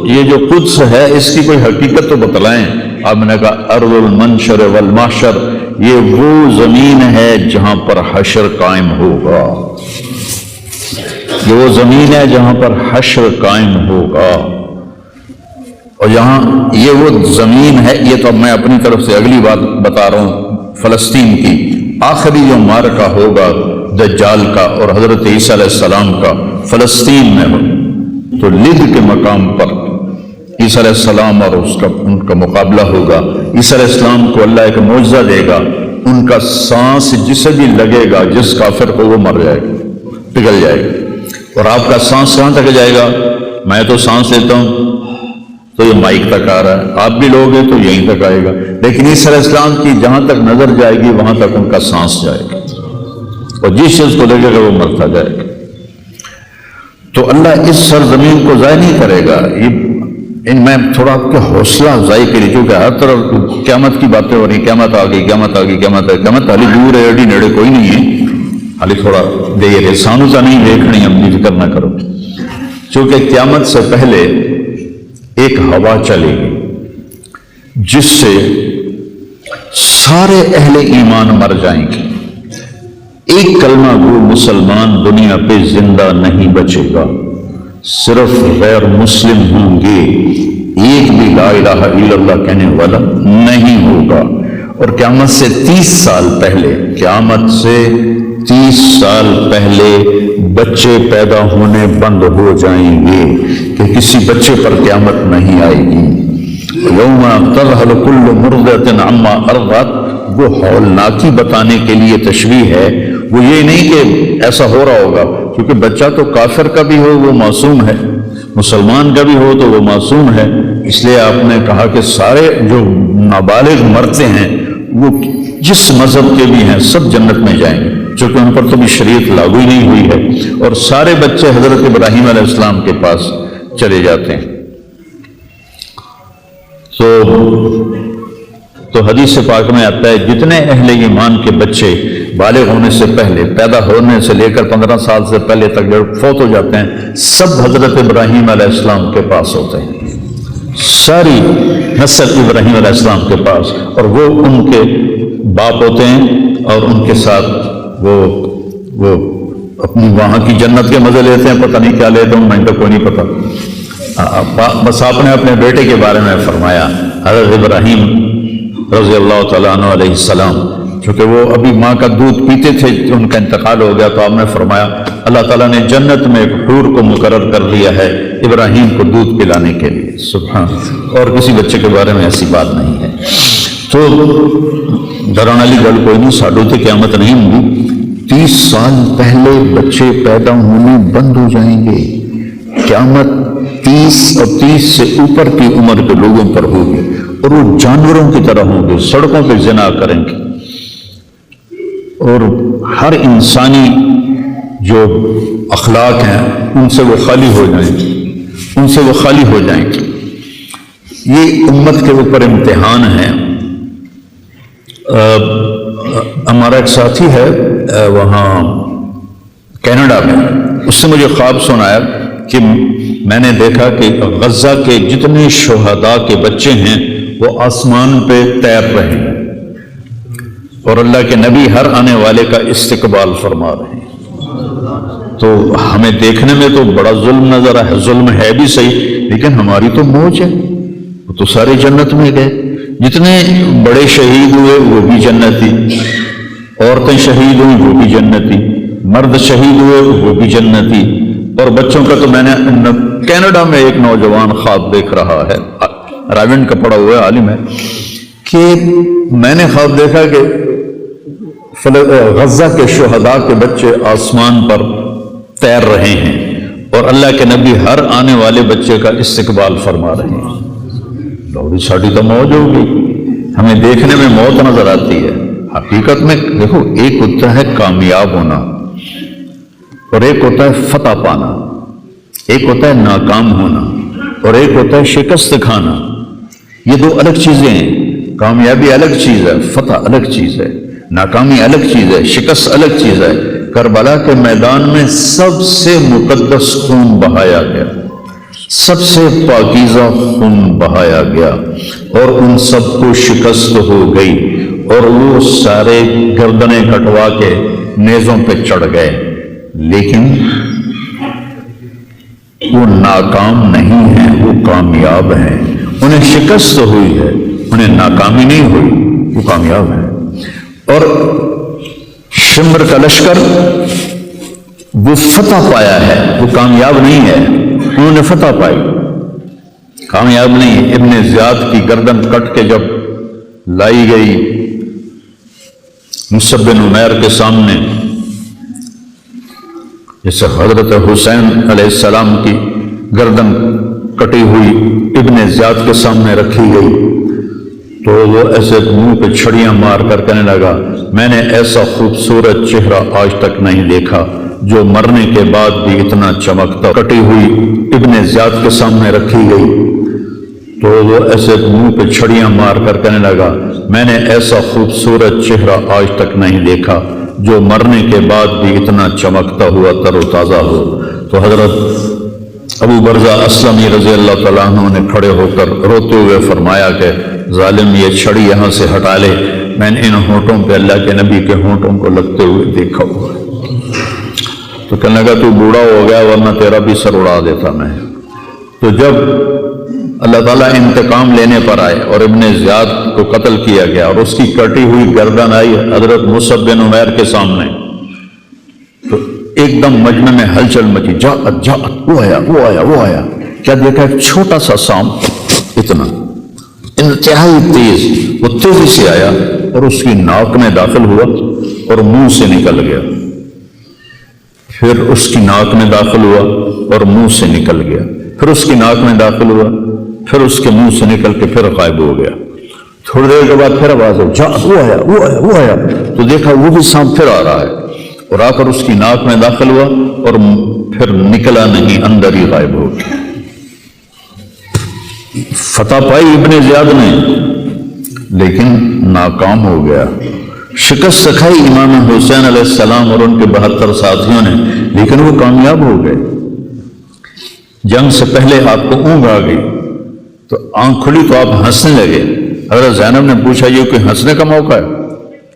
یہ جو قدس ہے اس کی کوئی حقیقت تو بتلائیں۔ آپ نے کہا ارض المنشر والمحشر، یہ وہ زمین ہے جہاں پر حشر قائم ہوگا، یہ وہ زمین ہے جہاں پر حشر قائم ہوگا، اور یہاں یہ وہ زمین ہے۔ یہ تو میں اپنی طرف سے اگلی بات بتا رہا ہوں فلسطین کی۔ آخری جو معرکہ ہوگا دجال کا اور حضرت عیسیٰ علیہ السلام کا فلسطین میں ہو، تو لد کے مقام پر عیسیٰ علیہ السلام اور ان کا مقابلہ ہوگا۔ عیسیٰ علیہ السلام کو اللہ ایک معجزہ دے گا، ان کا سانس جسے بھی لگے گا، جس کافر کو وہ مر جائے گا، پگھل جائے گا۔ اور آپ کا سانس کہاں تک جائے گا؟ میں تو سانس لیتا ہوں تو یہ مائک تک آ رہا ہے، آپ بھی لوگ ہیں تو یہیں تک آئے گا، لیکن عیسیٰ علیہ السلام کی جہاں تک نظر جائے گی وہاں تک ان کا سانس جائے گا، اور جس شخص کو لگے گا وہ مرتا جائے گا۔ تو اللہ اس سرزمین کو ضائع نہیں کرے گا۔ ان میں تھوڑا آپ کے حوصلہ افزائی کے لیے، کیونکہ ہر طرف قیامت کی باتیں ہو رہی، قیامت آ گئی، قیامت آ گئی، قیامت آ گئی، قیامت حالی دور ہے، ایڈی نیڑے کوئی نہیں ہے، حالی تھوڑا دیر ہے، سانو کا نہیں دیکھنی، اپنی فکر نہ کرو۔ چونکہ قیامت سے پہلے ایک ہوا چلے گی جس سے سارے اہل ایمان مر جائیں گے، ایک کلمہ گو مسلمان دنیا پہ زندہ نہیں بچے گا، صرف غیر مسلم ہوں گے، ایک بھی لا الہ الا اللہ کہنے والا نہیں ہوگا۔ اور قیامت سے 30 سال پہلے، قیامت سے 30 سال پہلے بچے پیدا ہونے بند ہو جائیں گے کہ کسی بچے پر قیامت نہیں آئے گی۔ یوم تذہل کل مرضعۃ عما ارضعت، وہ ہولناکی بتانے کے لیے تشبیہ ہے، وہ یہ نہیں کہ ایسا ہو رہا ہوگا، کیونکہ بچہ تو کافر کا بھی ہو وہ معصوم ہے، مسلمان کا بھی ہو تو وہ معصوم ہے، اس لیے آپ نے کہا کہ سارے جو نابالغ مرتے ہیں وہ جس مذہب کے بھی ہیں سب جنت میں جائیں گے، چونکہ ان پر تو بھی شریعت لاگو ہی نہیں ہوئی ہے، اور سارے بچے حضرت ابراہیم علیہ السلام کے پاس چلے جاتے ہیں۔ تو حدیث پاک میں آتا ہے جتنے اہل ایمان کے بچے بالغ ہونے سے پہلے، پیدا ہونے سے لے کر 15 سال سے پہلے تک جو فوت ہو جاتے ہیں، سب حضرت ابراہیم علیہ السلام کے پاس ہوتے ہیں، ساری نسل ابراہیم علیہ السلام کے پاس، اور وہ ان کے باپ ہوتے ہیں، اور ان کے ساتھ وہ اپنی وہاں کی جنت کے مزے لیتے ہیں، پتہ نہیں کیا لیتے ہیں، میں تو کوئی نہیں پتا۔ بس آپ نے اپنے بیٹے کے بارے میں فرمایا، حضرت ابراہیم رضی اللہ تعالیٰ عنہ علیہ السلام، چونکہ وہ ابھی ماں کا دودھ پیتے تھے، ان کا انتقال ہو گیا، تو آپ نے فرمایا اللہ تعالیٰ نے جنت میں ایک حور کو مقرر کر لیا ہے ابراہیم کو دودھ پلانے کے لیے، سبحان، اور کسی بچے کے بارے میں ایسی بات نہیں ہے۔ تو ڈران والی گل کوئی نہیں، ساڈو تے قیامت نہیں ہوگی، 30 سال پہلے بچے پیدا ہونے بند ہو جائیں گے، قیامت 30 اور 30 سے اوپر کی عمر کے لوگوں پر ہوگی، اور وہ جانوروں کی طرح ہوں گے، سڑکوں پہ زنا کریں گے، اور ہر انسانی جو اخلاق ہیں ان سے وہ خالی ہو جائیں گے، ان سے وہ خالی ہو جائیں گے۔ یہ امت کے اوپر امتحان ہے۔ ہمارا ایک ساتھی ہے وہاں کینیڈا میں، اس سے مجھے خواب سنایا کہ میں نے دیکھا کہ غزہ کے جتنے شہداء کے بچے ہیں وہ آسمان پہ تیر رہے ہیں، اور اللہ کے نبی ہر آنے والے کا استقبال فرما رہے ہیں۔ تو ہمیں دیکھنے میں تو بڑا ظلم نظر ہے، ظلم ہے بھی صحیح، لیکن ہماری تو موج ہے، وہ تو سارے جنت میں گئے۔ جتنے بڑے شہید ہوئے وہ بھی جنتی، عورتیں شہید ہوئی وہ بھی جنتی، مرد شہید ہوئے وہ بھی جنتی۔ اور بچوں کا تو میں نے کینیڈا میں ایک نوجوان خواب دیکھ رہا ہے، راونڈ کا پڑھا ہوا عالم ہے، کہ میں نے خواب دیکھا کہ غزہ کے شہداء کے بچے آسمان پر تیر رہے ہیں اور اللہ کے نبی ہر آنے والے بچے کا استقبال فرما رہے ہیں۔ لوڑی ساڑی تو موج ہوگی، ہمیں دیکھنے میں موت نظر آتی ہے، حقیقت میں دیکھو ایک ہوتا ہے کامیاب ہونا اور ایک ہوتا ہے فتح پانا، ایک ہوتا ہے ناکام ہونا اور ایک ہوتا ہے شکست کھانا۔ یہ دو الگ چیزیں ہیں، کامیابی الگ چیز ہے، فتح الگ چیز ہے، ناکامی الگ چیز ہے، شکست الگ چیز ہے۔ کربلا کے میدان میں سب سے مقدس خون بہایا گیا، سب سے پاکیزہ خون بہایا گیا، اور ان سب کو شکست ہو گئی اور وہ سارے گردنیں کٹوا کے نیزوں پہ چڑھ گئے، لیکن وہ ناکام نہیں ہیں، وہ کامیاب ہیں۔ انہیں شکست ہوئی ہے، انہیں ناکامی نہیں ہوئی، وہ کامیاب ہیں۔ اور شمر کا لشکر وہ فتح پایا ہے، وہ کامیاب نہیں ہے، انہوں نے فتح پائی، کامیاب نہیں۔ ابن زیاد کی گردن کٹ کے جب لائی گئی مصعب بن عمیر کے سامنے، جیسے حضرت حسین علیہ السلام کی گردن کٹی ہوئی ابن زیاد کے سامنے رکھی گئی، تو وہ ایسے منہ پہ چھڑیاں مار کر کہنے لگا، میں نے ایسا خوبصورت چہرہ آج تک نہیں دیکھا جو مرنے کے بعد بھی اتنا چمکتا۔ کٹی ہوئی ابن زیاد کے سامنے رکھی گئی تو وہ ایسے منہ پہ چھڑیاں مار کر کہنے لگا، میں نے ایسا خوبصورت چہرہ آج تک نہیں دیکھا جو مرنے کے بعد بھی اتنا چمکتا ہوا تر و تازہ ہو۔ تو حضرت ابو برزہ اسلمی رضی اللہ تعالیٰ عنہ نے کھڑے ہو کر روتے ہوئے فرمایا کہ ظالم یہ چھڑی یہاں سے ہٹا لے، میں نے ان ہونٹوں پہ اللہ کے نبی کے ہونٹوں کو لگتے ہوئے دیکھا ہوا ہے۔ تو کہنے لگا تو بوڑھا ہو گیا ورنہ تیرا بھی سر اڑا دیتا میں۔ تو جب اللہ تعالیٰ انتقام لینے پر آئے اور ابن زیاد کو قتل کیا گیا اور اس کی کٹی ہوئی گردن آئی حضرت مصعب بن عمیر کے سامنے، تو ایک دم مجمع میں ہلچل مچی، جاءت جاءت، وہ آیا وہ آیا وہ آیا۔ کیا دیکھا؟ ایک چھوٹا سا سانپ، اتنا انتہائی تیز، وہ تیزی سے آیا اور اس کی ناک میں داخل ہوا اور منہ سے نکل گیا، پھر اس کی ناک میں داخل ہوا اور منہ سے نکل گیا، پھر اس کی ناک میں داخل ہوا، پھر اس کے منہ سے نکل کے پھر غائب ہو گیا۔ تھوڑی دیر کے بعد پھر آواز ہوئی، جاءت، وہ آیا وہ آیا وہ آیا۔ تو دیکھا وہ بھی سانپ پھر آ رہا ہے اور آ کر اس کی ناک میں داخل ہوا اور پھر نکلا نہیں، اندر ہی غائب ہو گیا۔ فتح پائی ابن زیاد نے لیکن ناکام ہو گیا، شکست سکھائی امام حسین علیہ السلام اور ان کے 72 ساتھیوں نے، لیکن وہ کامیاب ہو گئے۔ جنگ سے پہلے آپ کو اونگ آ گئی تو آنکھ کھلی تو آپ ہنسنے لگے۔ حضرت زینب نے پوچھا یہ کوئی ہنسنے کا موقع ہے؟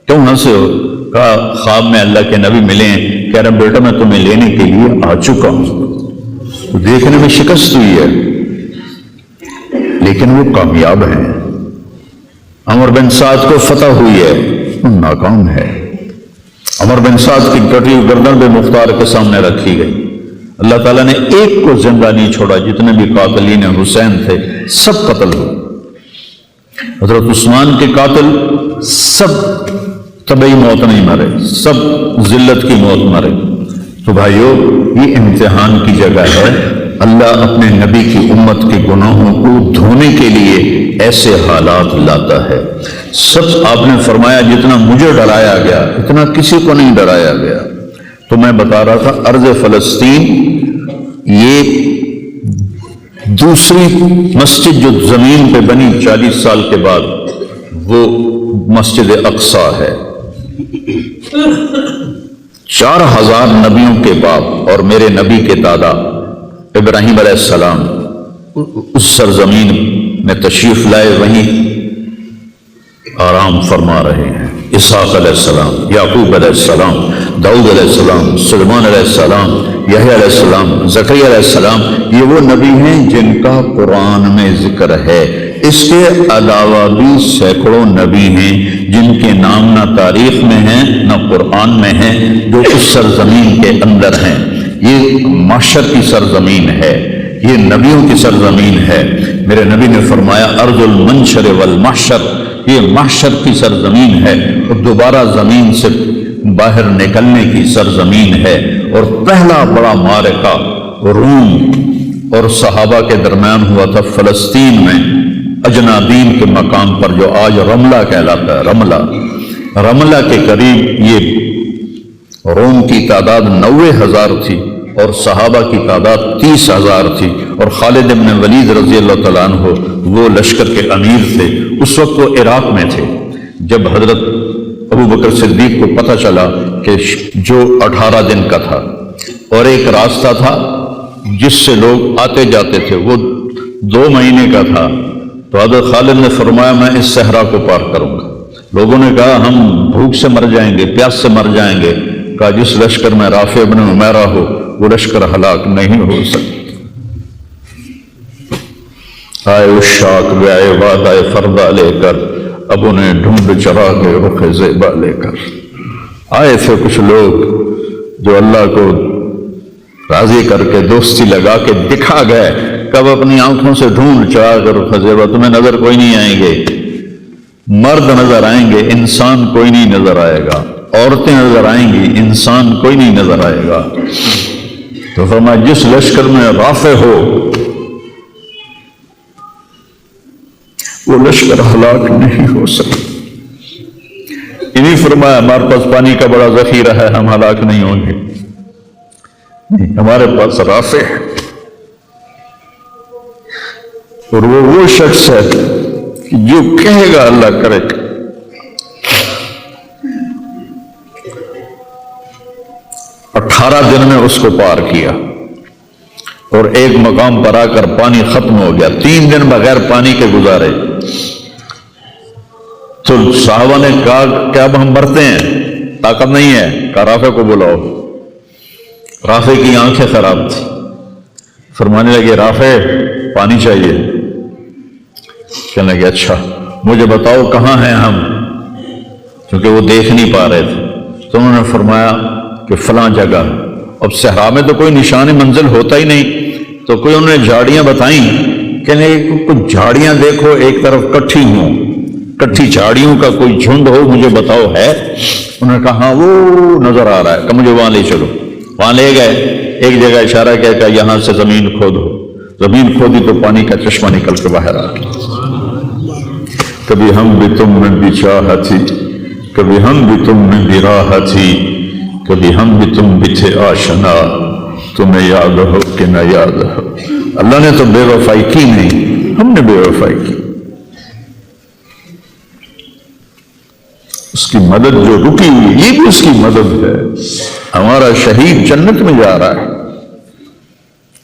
کیوں ہنسے ہو؟ کہا خواب میں اللہ کے نبی ملے ہیں، کہہ رہے بیٹا میں تمہیں لینے کے لیے آ چکا ہوں۔ تو دیکھنے میں شکست ہوئی ہے لیکن وہ کامیاب ہیں۔ عمر بن سعد کو فتح ہوئی ہے، وہ ناکام ہے۔ عمر بن سعد کی کٹی ہوئی گردن بے مختار کے سامنے رکھی گئی، اللہ تعالیٰ نے ایک کو زندہ نہیں چھوڑا، جتنے بھی قاتلین حسین تھے سب قتل ہوئے۔ حضرت عثمان کے قاتل سب طبعی موت نہیں مرے، سب ذلت کی موت مرے۔ تو بھائیو یہ امتحان کی جگہ ہے، اللہ اپنے نبی کی امت کے گناہوں کو دھونے کے لیے ایسے حالات لاتا ہے۔ سب آپ نے فرمایا جتنا مجھے ڈرایا گیا اتنا کسی کو نہیں ڈرایا گیا۔ تو میں بتا رہا تھا ارض فلسطین یہ دوسری مسجد جو زمین پہ بنی 40 سال کے بعد وہ مسجد اقصی ہے۔ 4000 نبیوں کے باپ اور میرے نبی کے دادا ابراہیم علیہ السلام اس سرزمین میں تشریف لائے، وہیں آرام فرما رہے ہیں۔ اسحاق علیہ السلام، یعقوب علیہ السلام، داؤد علیہ السلام، سلیمان علیہ السلام، یحییٰ علیہ السلام، زکریا علیہ السلام، یہ وہ نبی ہیں جن کا قرآن میں ذکر ہے۔ اس کے علاوہ بھی سینکڑوں نبی ہیں جن کے نام نہ تاریخ میں ہیں نہ قرآن میں ہیں، جو اس سرزمین کے اندر ہیں۔ یہ محشر کی سرزمین ہے، یہ نبیوں کی سرزمین ہے۔ میرے نبی نے فرمایا ارض المنشر والمحشر، یہ محشر کی سرزمین ہے اور دوبارہ زمین سے باہر نکلنے کی سرزمین ہے۔ اور پہلا بڑا معرکہ روم اور صحابہ کے درمیان ہوا تھا فلسطین میں، اجنادین کے مقام پر، جو آج رملہ کہلاتا ہے۔ رملہ کے قریب یہ روم کی تعداد 90,000 تھی اور صحابہ کی تعداد 30,000 تھی، اور خالد بن ولید رضی اللہ تعالیٰ عنہ وہ لشکر کے امیر تھے۔ اس وقت وہ عراق میں تھے جب حضرت ابو بکر صدیق کو پتہ چلا کہ جو 18 دن کا تھا اور ایک راستہ تھا جس سے لوگ آتے جاتے تھے وہ 2 مہینے کا تھا، تو حضرت خالد نے فرمایا میں اس صحرا کو پار کروں گا۔ لوگوں نے کہا ہم بھوک سے مر جائیں گے، پیاس سے مر جائیں گے۔ کہا جس لشکر میں رافع بن عمیرہ ہو وہ لشکر ہلاک نہیں ہو سکتا۔ آئے اشاق و آئے وعدہ فردہ لے کر، اب انہیں ڈھونڈ چرا کے رخ زیبا لے کر۔ آئے تھے کچھ لوگ جو اللہ کو راضی کر کے دوستی لگا کے دکھا گئے، کب اپنی آنکھوں سے ڈھونڈ چرا کر رخ زیبا، تمہیں نظر کوئی نہیں آئیں گے، مرد نظر آئیں گے، انسان کوئی نہیں نظر آئے گا، عورتیں نظر آئیں گی، انسان کوئی نہیں نظر آئے گا۔ تو فرمایا جس لشکر میں رافع ہو وہ لشکر ہلاک نہیں ہو سکتا۔ انہیں فرمایا ہمارے پاس پانی کا بڑا ذخیرہ ہے، ہم ہلاک نہیں ہوں گے، نہیں، ہمارے پاس رافع ہے، اور وہ شخص ہے کہ جو کہے گا اللہ کرے گا۔ اٹھارہ دن میں اس کو پار کیا اور ایک مقام پر آ کر پانی ختم ہو گیا، 3 دن بغیر پانی کے گزارے۔ تو صحابہ نے کہا کہ اب ہم مرتے ہیں، طاقت نہیں ہے، کہا رافع کو بلاؤ۔ رافع کی آنکھیں خراب تھی، فرمانے لگے رافع پانی چاہیے۔ کہنے لگے اچھا مجھے بتاؤ کہاں ہیں ہم، کیونکہ وہ دیکھ نہیں پا رہے تھے۔ تو انہوں نے فرمایا کہ فلاں جگہ۔ اب صحرا میں تو کوئی نشان منزل ہوتا ہی نہیں، تو کوئی انہوں نے جھاڑیاں بتائیں، کہنے کچھ جھاڑیاں دیکھو ایک طرف کٹھی ہوں، کٹھی جھاڑیوں کا کوئی جھنڈ ہو، مجھے بتاؤ ہے؟ انہوں نے کہا ہاں وہ نظر آ رہا ہے، کہ مجھے وہاں لے چلو۔ وہاں لے گئے، ایک جگہ اشارہ کیا کہ یہاں سے زمین کھودو، زمین کھودی تو پانی کا چشمہ نکل کے باہر آ گیا۔ کبھی ہم بھی تم میں بھی چاہت تھی، کبھی ہم بھی تم میں بھی راہ تھی، کبھی ہم بھی تم بھی تھے آشنا، تمہیں یاد ہو کہ نہ یاد ہو۔ اللہ نے تو بے وفائی کی نہیں، ہم نے بے وفائی کی۔ اس کی مدد جو رکی ہوئی یہ بھی اس کی مدد ہے۔ ہمارا شہید جنت میں جا رہا ہے،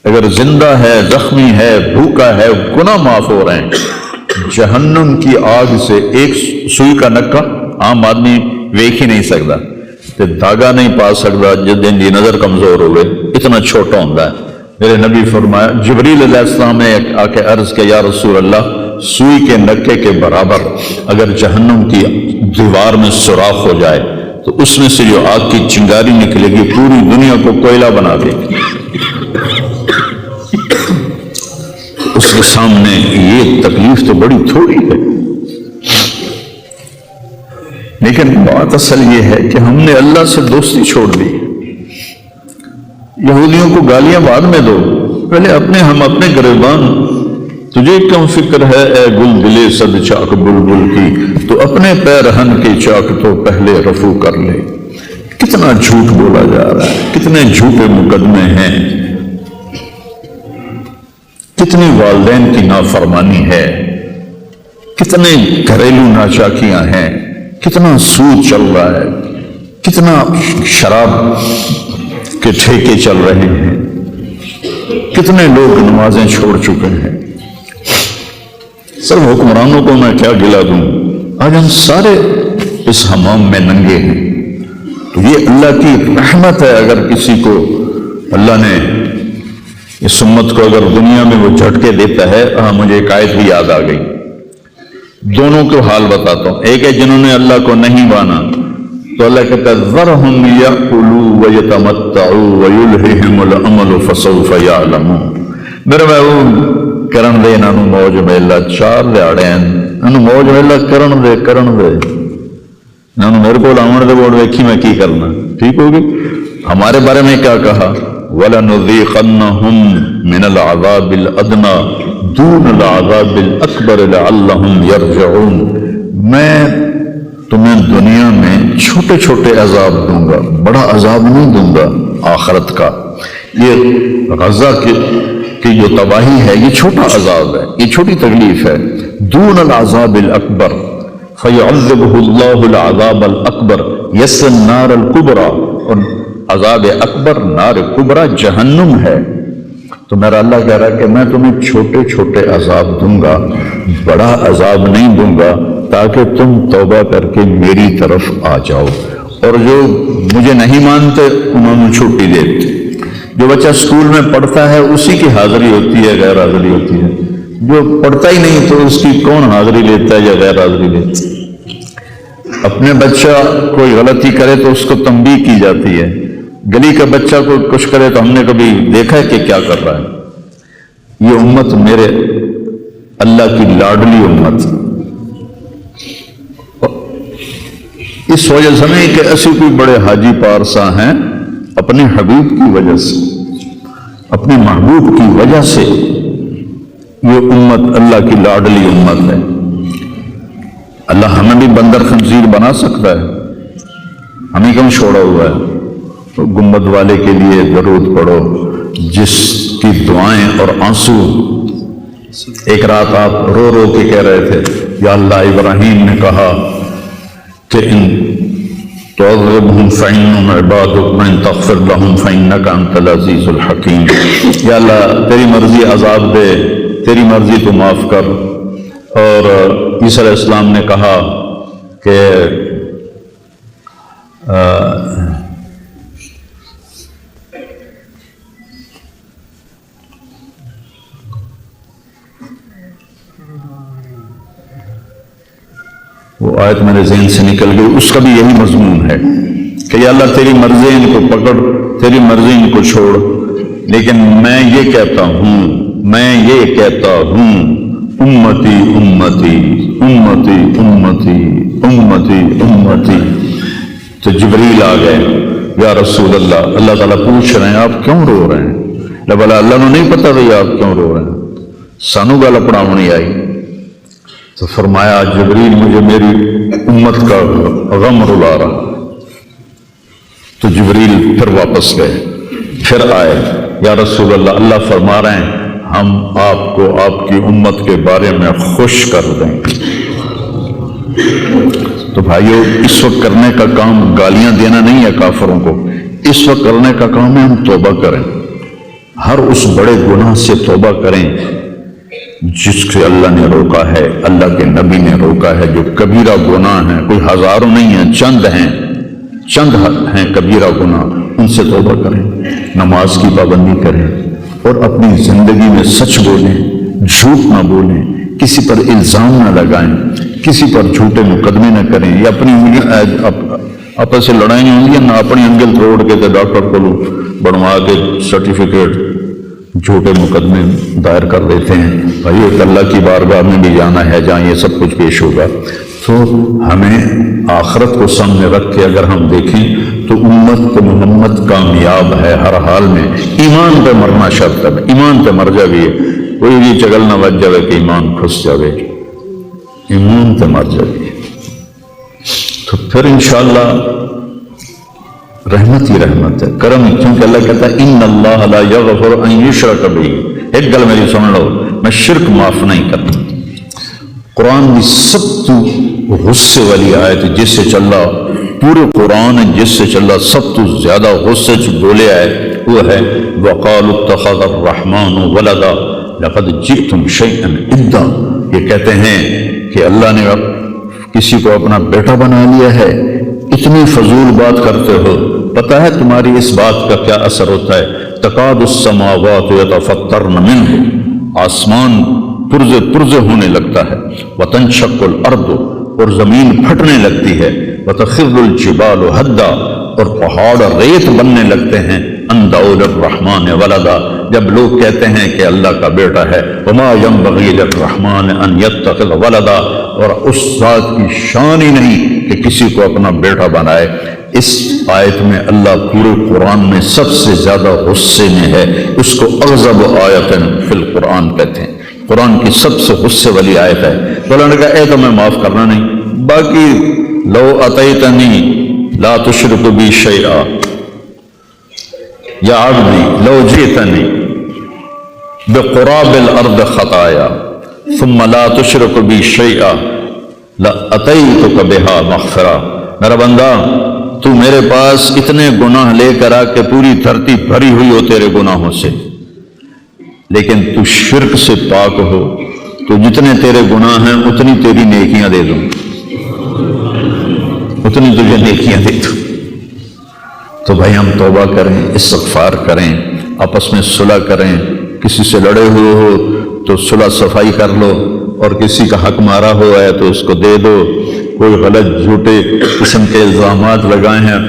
اگر زندہ ہے، زخمی ہے، بھوکا ہے، گناہ معاف ہو رہے ہیں۔ جہنم کی آگ سے ایک سوئی کا نکا عام آدمی دیکھ ہی نہیں سکتا، کہ دھاگا نہیں پا سکتا، جس دن کی نظر کمزور ہوئے اتنا چھوٹا ہوتا ہے۔ میرے نبی فرمایا جبریل علیہ السلام نے آ کے عرض کیا یا رسول اللہ، سوئی کے نکے کے برابر اگر جہنم کی دیوار میں سوراخ ہو جائے تو اس میں سے جو آگ کی چنگاری نکلے گی پوری دنیا کو کوئلہ بنا دے گی۔ اس کے سامنے یہ تکلیف تو بڑی تھوڑی ہے، لیکن بات اصل یہ ہے کہ ہم نے اللہ سے دوستی چھوڑ دی۔ یہودیوں کو گالیاں بعد میں دو، پہلے ہم اپنے گریبان۔ تجھے کیوں فکر ہے اے گل دلے صد چاک بلبل کی، تو اپنے پیرہن کی چاک تو پہلے رفو کر لے۔ کتنا جھوٹ بولا جا رہا ہے، کتنے جھوٹے مقدمے ہیں۔ کتنی والدین کی نافرمانی ہے، کتنے گھریلو ناچاکیاں ہیں، کتنا سود چل رہا ہے، کتنا شراب کے ٹھیکے چل رہے ہیں، کتنے لوگ نمازیں چھوڑ چکے ہیں۔ سب حکمرانوں کو میں کیا گلا دوں، آج ہم سارے اس حمام میں ننگے ہیں۔ تو یہ اللہ کی رحمت ہے، اگر کسی کو اللہ نے اس امت کو اگر دنیا میں وہ جھٹکے دیتا ہے۔ مجھے ایک آیت بھی یاد آ گئی، دونوں کو حال بتاتا ہوں۔ ایک ہے جنہوں نے اللہ کو نہیں مانا، تو اللہ کہتا ہے ذرہم یأکلوا ویتمتعوا ویلہہم الامل فسوف یعلمون۔ میرے محبوب کرن دے انہوں موج میلا، چار دیہڑے ہیں انہوں موج میلا کرن دے انہوں میرے کو لاؤن دے بوڑ ویکھی میں کی کرنا، ٹھیک ہوگی۔ ہمارے بارے میں کیا کہا، وَلَنُذِيقَنَّهُمْ مِنَ الْعَذَابِ الْأَدْنَى دُونَ الْعَذَابِ الْأَكْبَرِ لَعَلَّهُمْ يَرْجِعُونَ۔ میں تمہیں دنیا میں چھوٹے چھوٹے عذاب دوں گا، بڑا عذاب نہیں دوں گا آخرت کا۔ یہ غزہ کی جو تباہی ہے یہ چھوٹا عذاب ہے، یہ چھوٹی تکلیف ہے۔ دون العذاب الاکبر فیعذبہ اللہ العذاب الاکبر یصلی النار الکبریٰ، اور عذاب اکبر نار کبریٰ جہنم ہے۔ تو میرا اللہ کہہ رہا ہے کہ میں تمہیں چھوٹے چھوٹے عذاب دوں گا، بڑا عذاب نہیں دوں گا، تاکہ تم توبہ کر کے میری طرف آ جاؤ۔ اور جو مجھے نہیں مانتے انہوں نے چھٹی دیتے۔ جو بچہ اسکول میں پڑھتا ہے اسی کی حاضری ہوتی ہے، غیر حاضری ہوتی ہے۔ جو پڑھتا ہی نہیں تو اس کی کون حاضری لیتا ہے یا غیر حاضری لیتا ہے۔ اپنے بچہ کوئی غلطی کرے تو اس کو تنبیہ کی جاتی ہے، گلی کا بچہ کوئی کچھ کرے تو ہم نے کبھی دیکھا ہے کہ کیا کر رہا ہے۔ یہ امت میرے اللہ کی لاڈلی امت، اس وجہ سے نہیں کہ ایسے کوئی بڑے حاجی پارسا ہیں، اپنے حبیب کی وجہ سے، اپنے محبوب کی وجہ سے یہ امت اللہ کی لاڈلی امت ہے۔ اللہ ہمیں بھی بندر خنزیر بنا سکتا ہے، ہمیں کیوں چھوڑا ہوا ہے؟ تو گنبد والے کے لیے درود پڑھو جس کی دعائیں اور آنسو ایک رات آپ رو رو کے کہہ رہے تھے، یا اللہ ابراہیم نے کہا کہ ان تعذبهم فإنهم عبادك وإن تغفر لهم فإنك أنت العزيز الحكيم۔ یا اللہ تیری مرضی عذاب دے، تیری مرضی تو معاف کر۔ اور عیسیٰ علیہ السلام نے کہا کہ وہ آیت میرے ذہن سے نکل گئی، اس کا بھی یہی مضمون ہے کہ یا اللہ تیری مرضی ان کو پکڑ، تیری مرضی ان کو چھوڑ، لیکن میں یہ کہتا ہوں امتی امتی امتی امتی امتی امتی۔ تو جبریل آ گئے، یا رسول اللہ، اللہ تعالیٰ پوچھ رہے ہیں آپ کیوں رو رہے ہیں؟ بلا اللہ نے نہیں پتا بھائی آپ کیوں رو رہے ہیں، سانو گل پڑھاونی آئی۔ تو فرمایا جبریل مجھے میری امت کا غم رلا رہا۔ تو جبریل پھر واپس گئے، پھر آئے، یا رسول اللہ، اللہ فرما رہے ہیں ہم آپ کو آپ کی امت کے بارے میں خوش کر دیں۔ تو بھائیو اس وقت کرنے کا کام گالیاں دینا نہیں ہے کافروں کو، اس وقت کرنے کا کام ہے ہم توبہ کریں، ہر اس بڑے گناہ سے توبہ کریں جس سے اللہ نے روکا ہے، اللہ کے نبی نے روکا ہے۔ جو کبیرہ گناہ ہیں، کوئی ہزاروں نہیں ہیں، چند ہیں کبیرہ گناہ، ان سے توبہ کریں، نماز کی پابندی کریں، اور اپنی زندگی میں سچ بولیں، جھوٹ نہ بولیں، کسی پر الزام نہ لگائیں، کسی پر جھوٹے مقدمے نہ کریں، یا اپنی آپس سے لڑائیں ہوں نہ اپنی انگل توڑ کے تو ڈاکٹر کو بنوا کے سرٹیفکیٹ جھوٹے مقدمے دائر کر دیتے ہیں۔ بھائی ایک اللہ کی بارگاہ میں بھی جانا ہے جہاں یہ سب کچھ پیش ہوگا۔ تو ہمیں آخرت کو سامنے رکھ کے اگر ہم دیکھیں تو امت محمد کامیاب ہے ہر حال میں۔ ایمان پہ مرنا شرط ہے، ایمان پہ مر جائے، کوئی بھی چگل نہ بچ جائے کہ ایمان کھس جائے، ایمان پہ مر جائے تو پھر انشاءاللہ رحمت ہی رحمت ہے، کرم، کیونکہ اللہ کہتا ہے ان اللہ لا یغفر ان یشرک بہ، ایک گل میری سن لو، میں شرک معاف نہیں کرتا۔ قرآن کی سب تو غصے والی آیت جس سے چلا پورے قرآن جس سے چلا سب تو زیادہ غصے سے بولے آئے وہ ہے وَقَالُوا اتَّخَذَ الرَّحْمَنُ وَلَدًا لَقَدْ جِئْتُمْ شَيْئًا إِدًّا۔ یہ کہتے ہیں کہ اللہ نے کسی کو اپنا بیٹا بنا لیا ہے، اتنی فضول بات کرتے ہو، پتہ ہے تمہاری اس بات کا کیا اثر ہوتا ہے؟ تَكَادُ السَّمَاوَاتُ يَتَفَطَّرْنَ مِنْهُ، آسمان پرزے پرزے ہونے لگتا ہے، وَتَنشَقُّ الْأَرْضُ، اور زمین پھٹنے لگتی ہے، وَتَخِرُّ الْجِبَالُ هَدًّا، اور پہاڑ ریت بننے لگتے ہیں، أَن دَعَوْا لِلرَّحْمَنِ وَلَدًا، جب لوگ کہتے ہیں کہ اللہ کا بیٹا ہے، وَمَا يَنبَغِي لِلرَّحْمَنِ أَن يَتَّخِذَ وَلَدًا، اور اس ذات کی شان ہی نہیں کہ کسی کو اپنا بیٹا بنائے۔ اس آیت میں اللہ پورے قرآن میں سب سے زیادہ غصے میں ہے، اس کو اغضب آیت فی القرآن کہتے ہیں، قرآن کی سب سے غصے والی آیت ہے۔ تو اللہ نے کہا اے تو میں معاف کرنا نہیں، باقی لو اتیتنی لا تشرک بی شیئا، یا عبدی لو جئتنی بقراب الارض خطایا ثم لا تشرک بی شیئا لاتیتک بہا مغفرہ۔ میرا بندہ تو میرے پاس اتنے گناہ لے کر آ کے پوری دھرتی بھری ہوئی ہو تیرے گناہوں سے، لیکن تو شرک سے پاک ہو، تو جتنے تیرے گناہ ہیں اتنی تیری نیکیاں دے دوں، اتنی تجھے نیکیاں دے دوں۔ تو بھائی ہم توبہ کریں، استغفار کریں، آپس میں صلح کریں، کسی سے لڑے ہوئے ہو تو صلح صفائی کر لو، اور کسی کا حق مارا ہوا ہے تو اس کو دے دو، کوئی غلط جھوٹے قسم کے الزامات لگائے ہیں،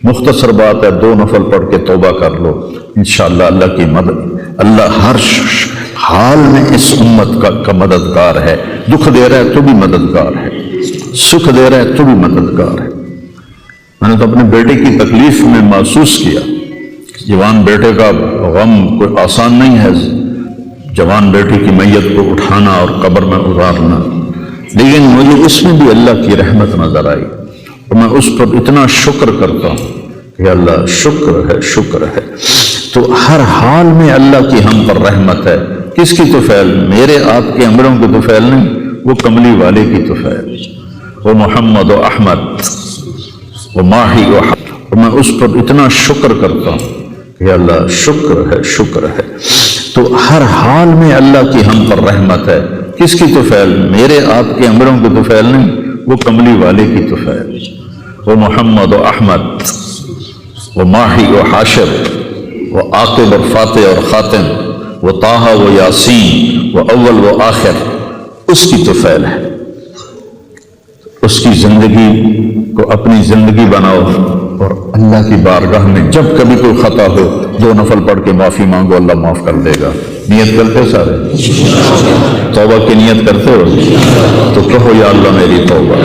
مختصر بات ہے 2 نفل پڑھ کے توبہ کر لو، انشاءاللہ اللہ کی مدد، اللہ ہر حال میں اس امت کا مددگار ہے، دکھ دے رہا ہے تو بھی مددگار ہے، سکھ دے رہا ہے تو بھی مددگار ہے۔ میں نے تو اپنے بیٹے کی تکلیف میں محسوس کیا، جوان بیٹے کا غم کوئی آسان نہیں ہے، جوان بیٹے کی میت کو اٹھانا اور قبر میں اتارنا، لیکن مجھے اس میں بھی اللہ کی رحمت نظر آئی، اور میں اس پر اتنا شکر کرتا ہوں کہ اللہ شکر ہے، شکر ہے۔ تو ہر حال میں اللہ کی ہم پر رحمت ہے، کس کی طفیل؟ میرے آپ کے امروں کی طفیل نہیں، وہ کملی والے کی طفیل، وہ محمد و احمد و ماہی و حق، اور میں اس پر اتنا شکر کرتا ہوں کہ اللہ شکر ہے، شکر ہے۔ تو ہر حال میں اللہ کی ہم پر رحمت ہے، کس کی طفیل؟ میرے آپ کے امروں کی طفیل نہیں، وہ کملی والے کی طفیل، وہ محمد و احمد و ماہی و حاشر و عاقب اور فاتح اور خاتم و طٰہٰ و یاسین و اول و آخر، اس کی طفیل ہے۔ اس کی زندگی کو اپنی زندگی بناؤ، اور اللہ کی بارگاہ میں جب کبھی کوئی خطا ہو 2 نفل پڑھ کے معافی مانگو، اللہ معاف کر دے گا۔ نیت کرتے ہو سارے؟ توبہ کی نیت کرتے ہو؟ تو کہو یا اللہ میری توبہ،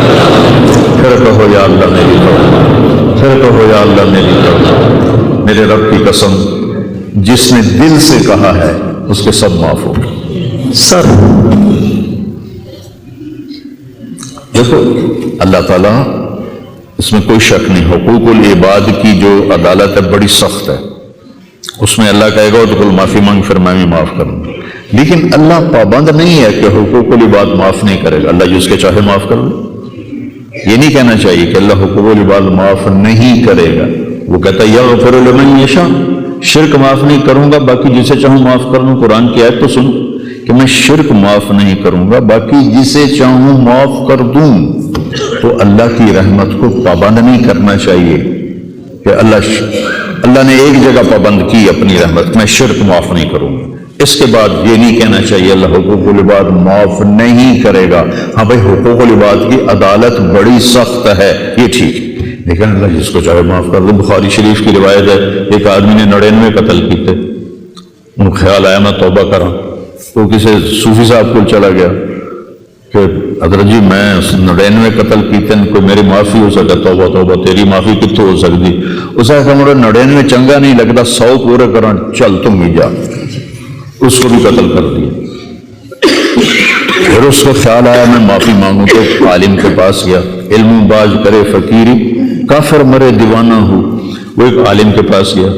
پھر کہو یا اللہ میری توبہ، پھر کہو یا اللہ میری توبہ۔ میرے رب کی قسم، جس نے دل سے کہا ہے اس کے سب معاف ہو سر۔ دیکھو اللہ تعالیٰ، اس میں کوئی شک نہیں، حقوق العباد کی جو عدالت ہے بڑی سخت ہے، اس میں اللہ کہے گا تو کل معافی مانگ، پھر میں بھی معاف کروں گا، لیکن اللہ پابند نہیں ہے کہ حقوق العباد معاف نہیں کرے گا، اللہ جس کے چاہے معاف کر دے۔ یہ نہیں کہنا چاہیے کہ اللہ حقوق العباد معاف نہیں کرے گا، وہ کہتا ہے یغفر لمن یشاء، شرک معاف نہیں کروں گا، باقی جسے چاہوں معاف کر دوں۔ قرآن کی آیت تو سنو کہ میں شرک معاف نہیں کروں گا، باقی جسے چاہوں معاف کر دوں۔ تو اللہ کی رحمت کو پابند نہیں کرنا چاہیے کہ اللہ نے ایک جگہ پابند کی اپنی رحمت، میں شرک معاف نہیں کروں گا، اس کے بعد یہ نہیں کہنا چاہیے اللہ حقوق العباد معاف نہیں کرے گا۔ ہاں بھائی حقوق العباد کی عدالت بڑی سخت ہے، یہ ٹھیک ہے، لیکن اللہ جس کو چاہے معاف کر دے۔ بخاری شریف کی روایت ہے، ایک آدمی نے 99 قتل کیتے، ان کو خیال آیا میں توبہ کراں، تو کسی صوفی صاحب کو چلا گیا کہ حضرت جی میں 99 قتل کیتے ہیں، کوئی میری معافی ہو سکتا؟ توبہ توبہ، تیری معافی کتوں ہو سکتی؟ اس نے کہا مجھے 99 چنگا نہیں لگتا، 100 پورے کرا، چل تم بھی جا۔ اس کو بھی قتل کر دیا۔ پھر اس کو خیال آیا میں معافی مانگوں، تو عالم کے پاس گیا، علم باز کرے فقیری، کافر مرے دیوانہ ہو۔ وہ ایک عالم کے پاس گیا،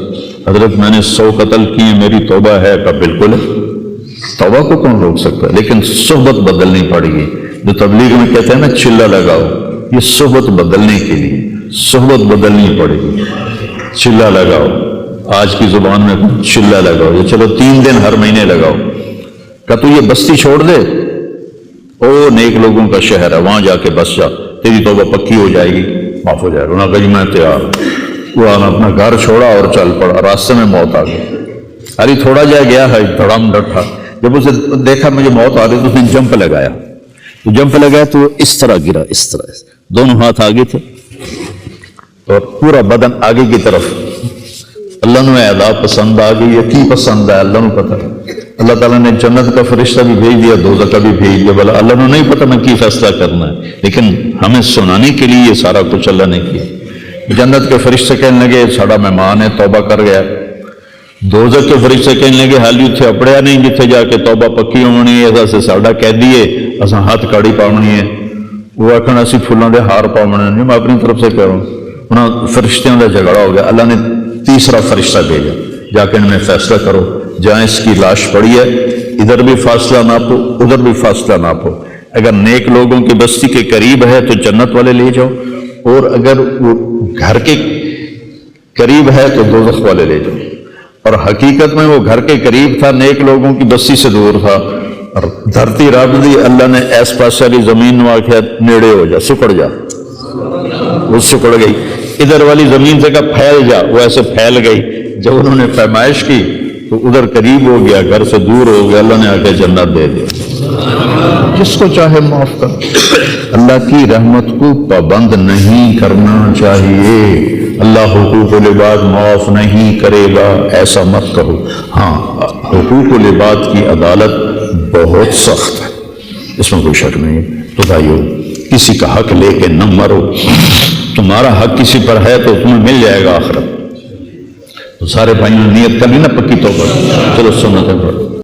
حضرت میں نے 100 قتل کیے، میری توبہ ہے؟ کہ بالکل ہے، توبہ کو کون روک سکتا ہے؟ لیکن صحبت بدلنی پڑے گی۔ جو تبلیغ میں کہتے ہیں نا چلہ لگاؤ، یہ صحبت بدلنے کے لیے صحبت بدلنی پڑے گی۔ چلہ لگاؤ، آج کی زبان میں چلہ لگاؤ، یہ چلو 3 دن ہر مہینے لگاؤ، کہ تو یہ بستی چھوڑ دے، او نیک لوگوں کا شہر ہے، وہاں جا کے بس جا، تیری توبہ پکی ہو جائے گی، معاف ہو جائے گا۔ انہوں نے کہا جی میں تیار۔ وہ اپنا گھر چھوڑا اور چل پڑا، راستے میں موت آ گئی۔ ارے تھوڑا جا گیا ہے، دھڑام ڈٹھا، جب اسے دیکھا مجھے موت آ رہی تو اس نے جمپ لگایا، تو جمپ لگایا تو اس طرح گرا، اس طرح، دونوں ہاتھ آگے تھے اور پورا بدن آگے کی طرف۔ اللہ نے عذاب پسند آ گئی، یہ کی پسند ہے اللہ نے پتہ۔ اللہ تعالیٰ نے جنت کا فرشتہ بھی بھیج دیا، دوزخ کا بھی بھیج دیا، بلا اللہ نے نہیں پتہ میں کی فیصلہ کرنا ہے، لیکن ہمیں سنانے کے لیے یہ سارا کچھ اللہ نے کیا۔ جنت کے فرشتے کہنے لگے ساڑا مہمان ہے، توبہ کر گیا۔ دوزخ کے فرشتے کہنے لگے حالی اتھے اپڑیا نہیں، جتھے جا کے توبہ پکی ہونی ہے، ایسا سے ساڑا کہہ دیے اساں ہاتھ کاڑی پاؤنی ہے۔ وہ آخر اسی پھولوں دے ہار پاؤنے نہیں، میں اپنی طرف سے کہہ رہا ہوں۔ انہوں فرشتوں کا جھگڑا ہو گیا، اللہ نے تیسرا فرشتہ بھیجا، جا کے ان میں فیصلہ کرو، جہاں اس کی لاش پڑی ہے ادھر بھی فاصلہ ناپو، ادھر بھی فاصلہ ناپو، اگر نیک لوگوں کی بستی کے قریب ہے تو جنت والے لے جاؤ، اور اگر وہ گھر کے قریب ہے تو دوزخ والے لے جاؤ۔ اور حقیقت میں وہ گھر کے قریب تھا، نیک لوگوں کی بستی سے دور تھا، اور دھرتی رب دی اللہ نے ایس پاس والی زمین نو آخیا نیڑے ہو جا، سکڑ جا، وہ سکڑ گئی۔ ادھر والی زمین سے کہا پھیل جا، وہ ایسے پھیل گئی۔ جب انہوں نے پیمائش کی تو ادھر قریب ہو گیا، گھر سے دور ہو گیا، اللہ نے آ کے جنت دے دیا، جس کو چاہے معاف کر۔ اللہ کی رحمت کو پابند نہیں کرنا چاہیے۔ اللہ حقوق العباد معاف نہیں کرے گا ایسا مت کہو۔ ہاں، حقوق العباد کی عدالت بہت سخت ہے، اس میں کوئی شک نہیں۔ تو بھائیو، کسی کا حق لے کے نہ مرو، تمہارا حق کسی پر ہے تو تمہیں مل جائے گا آخرت۔ تو سارے بھائیوں نے نیت کر لی نا پکی توبہ، چلو سنتیں پڑھو۔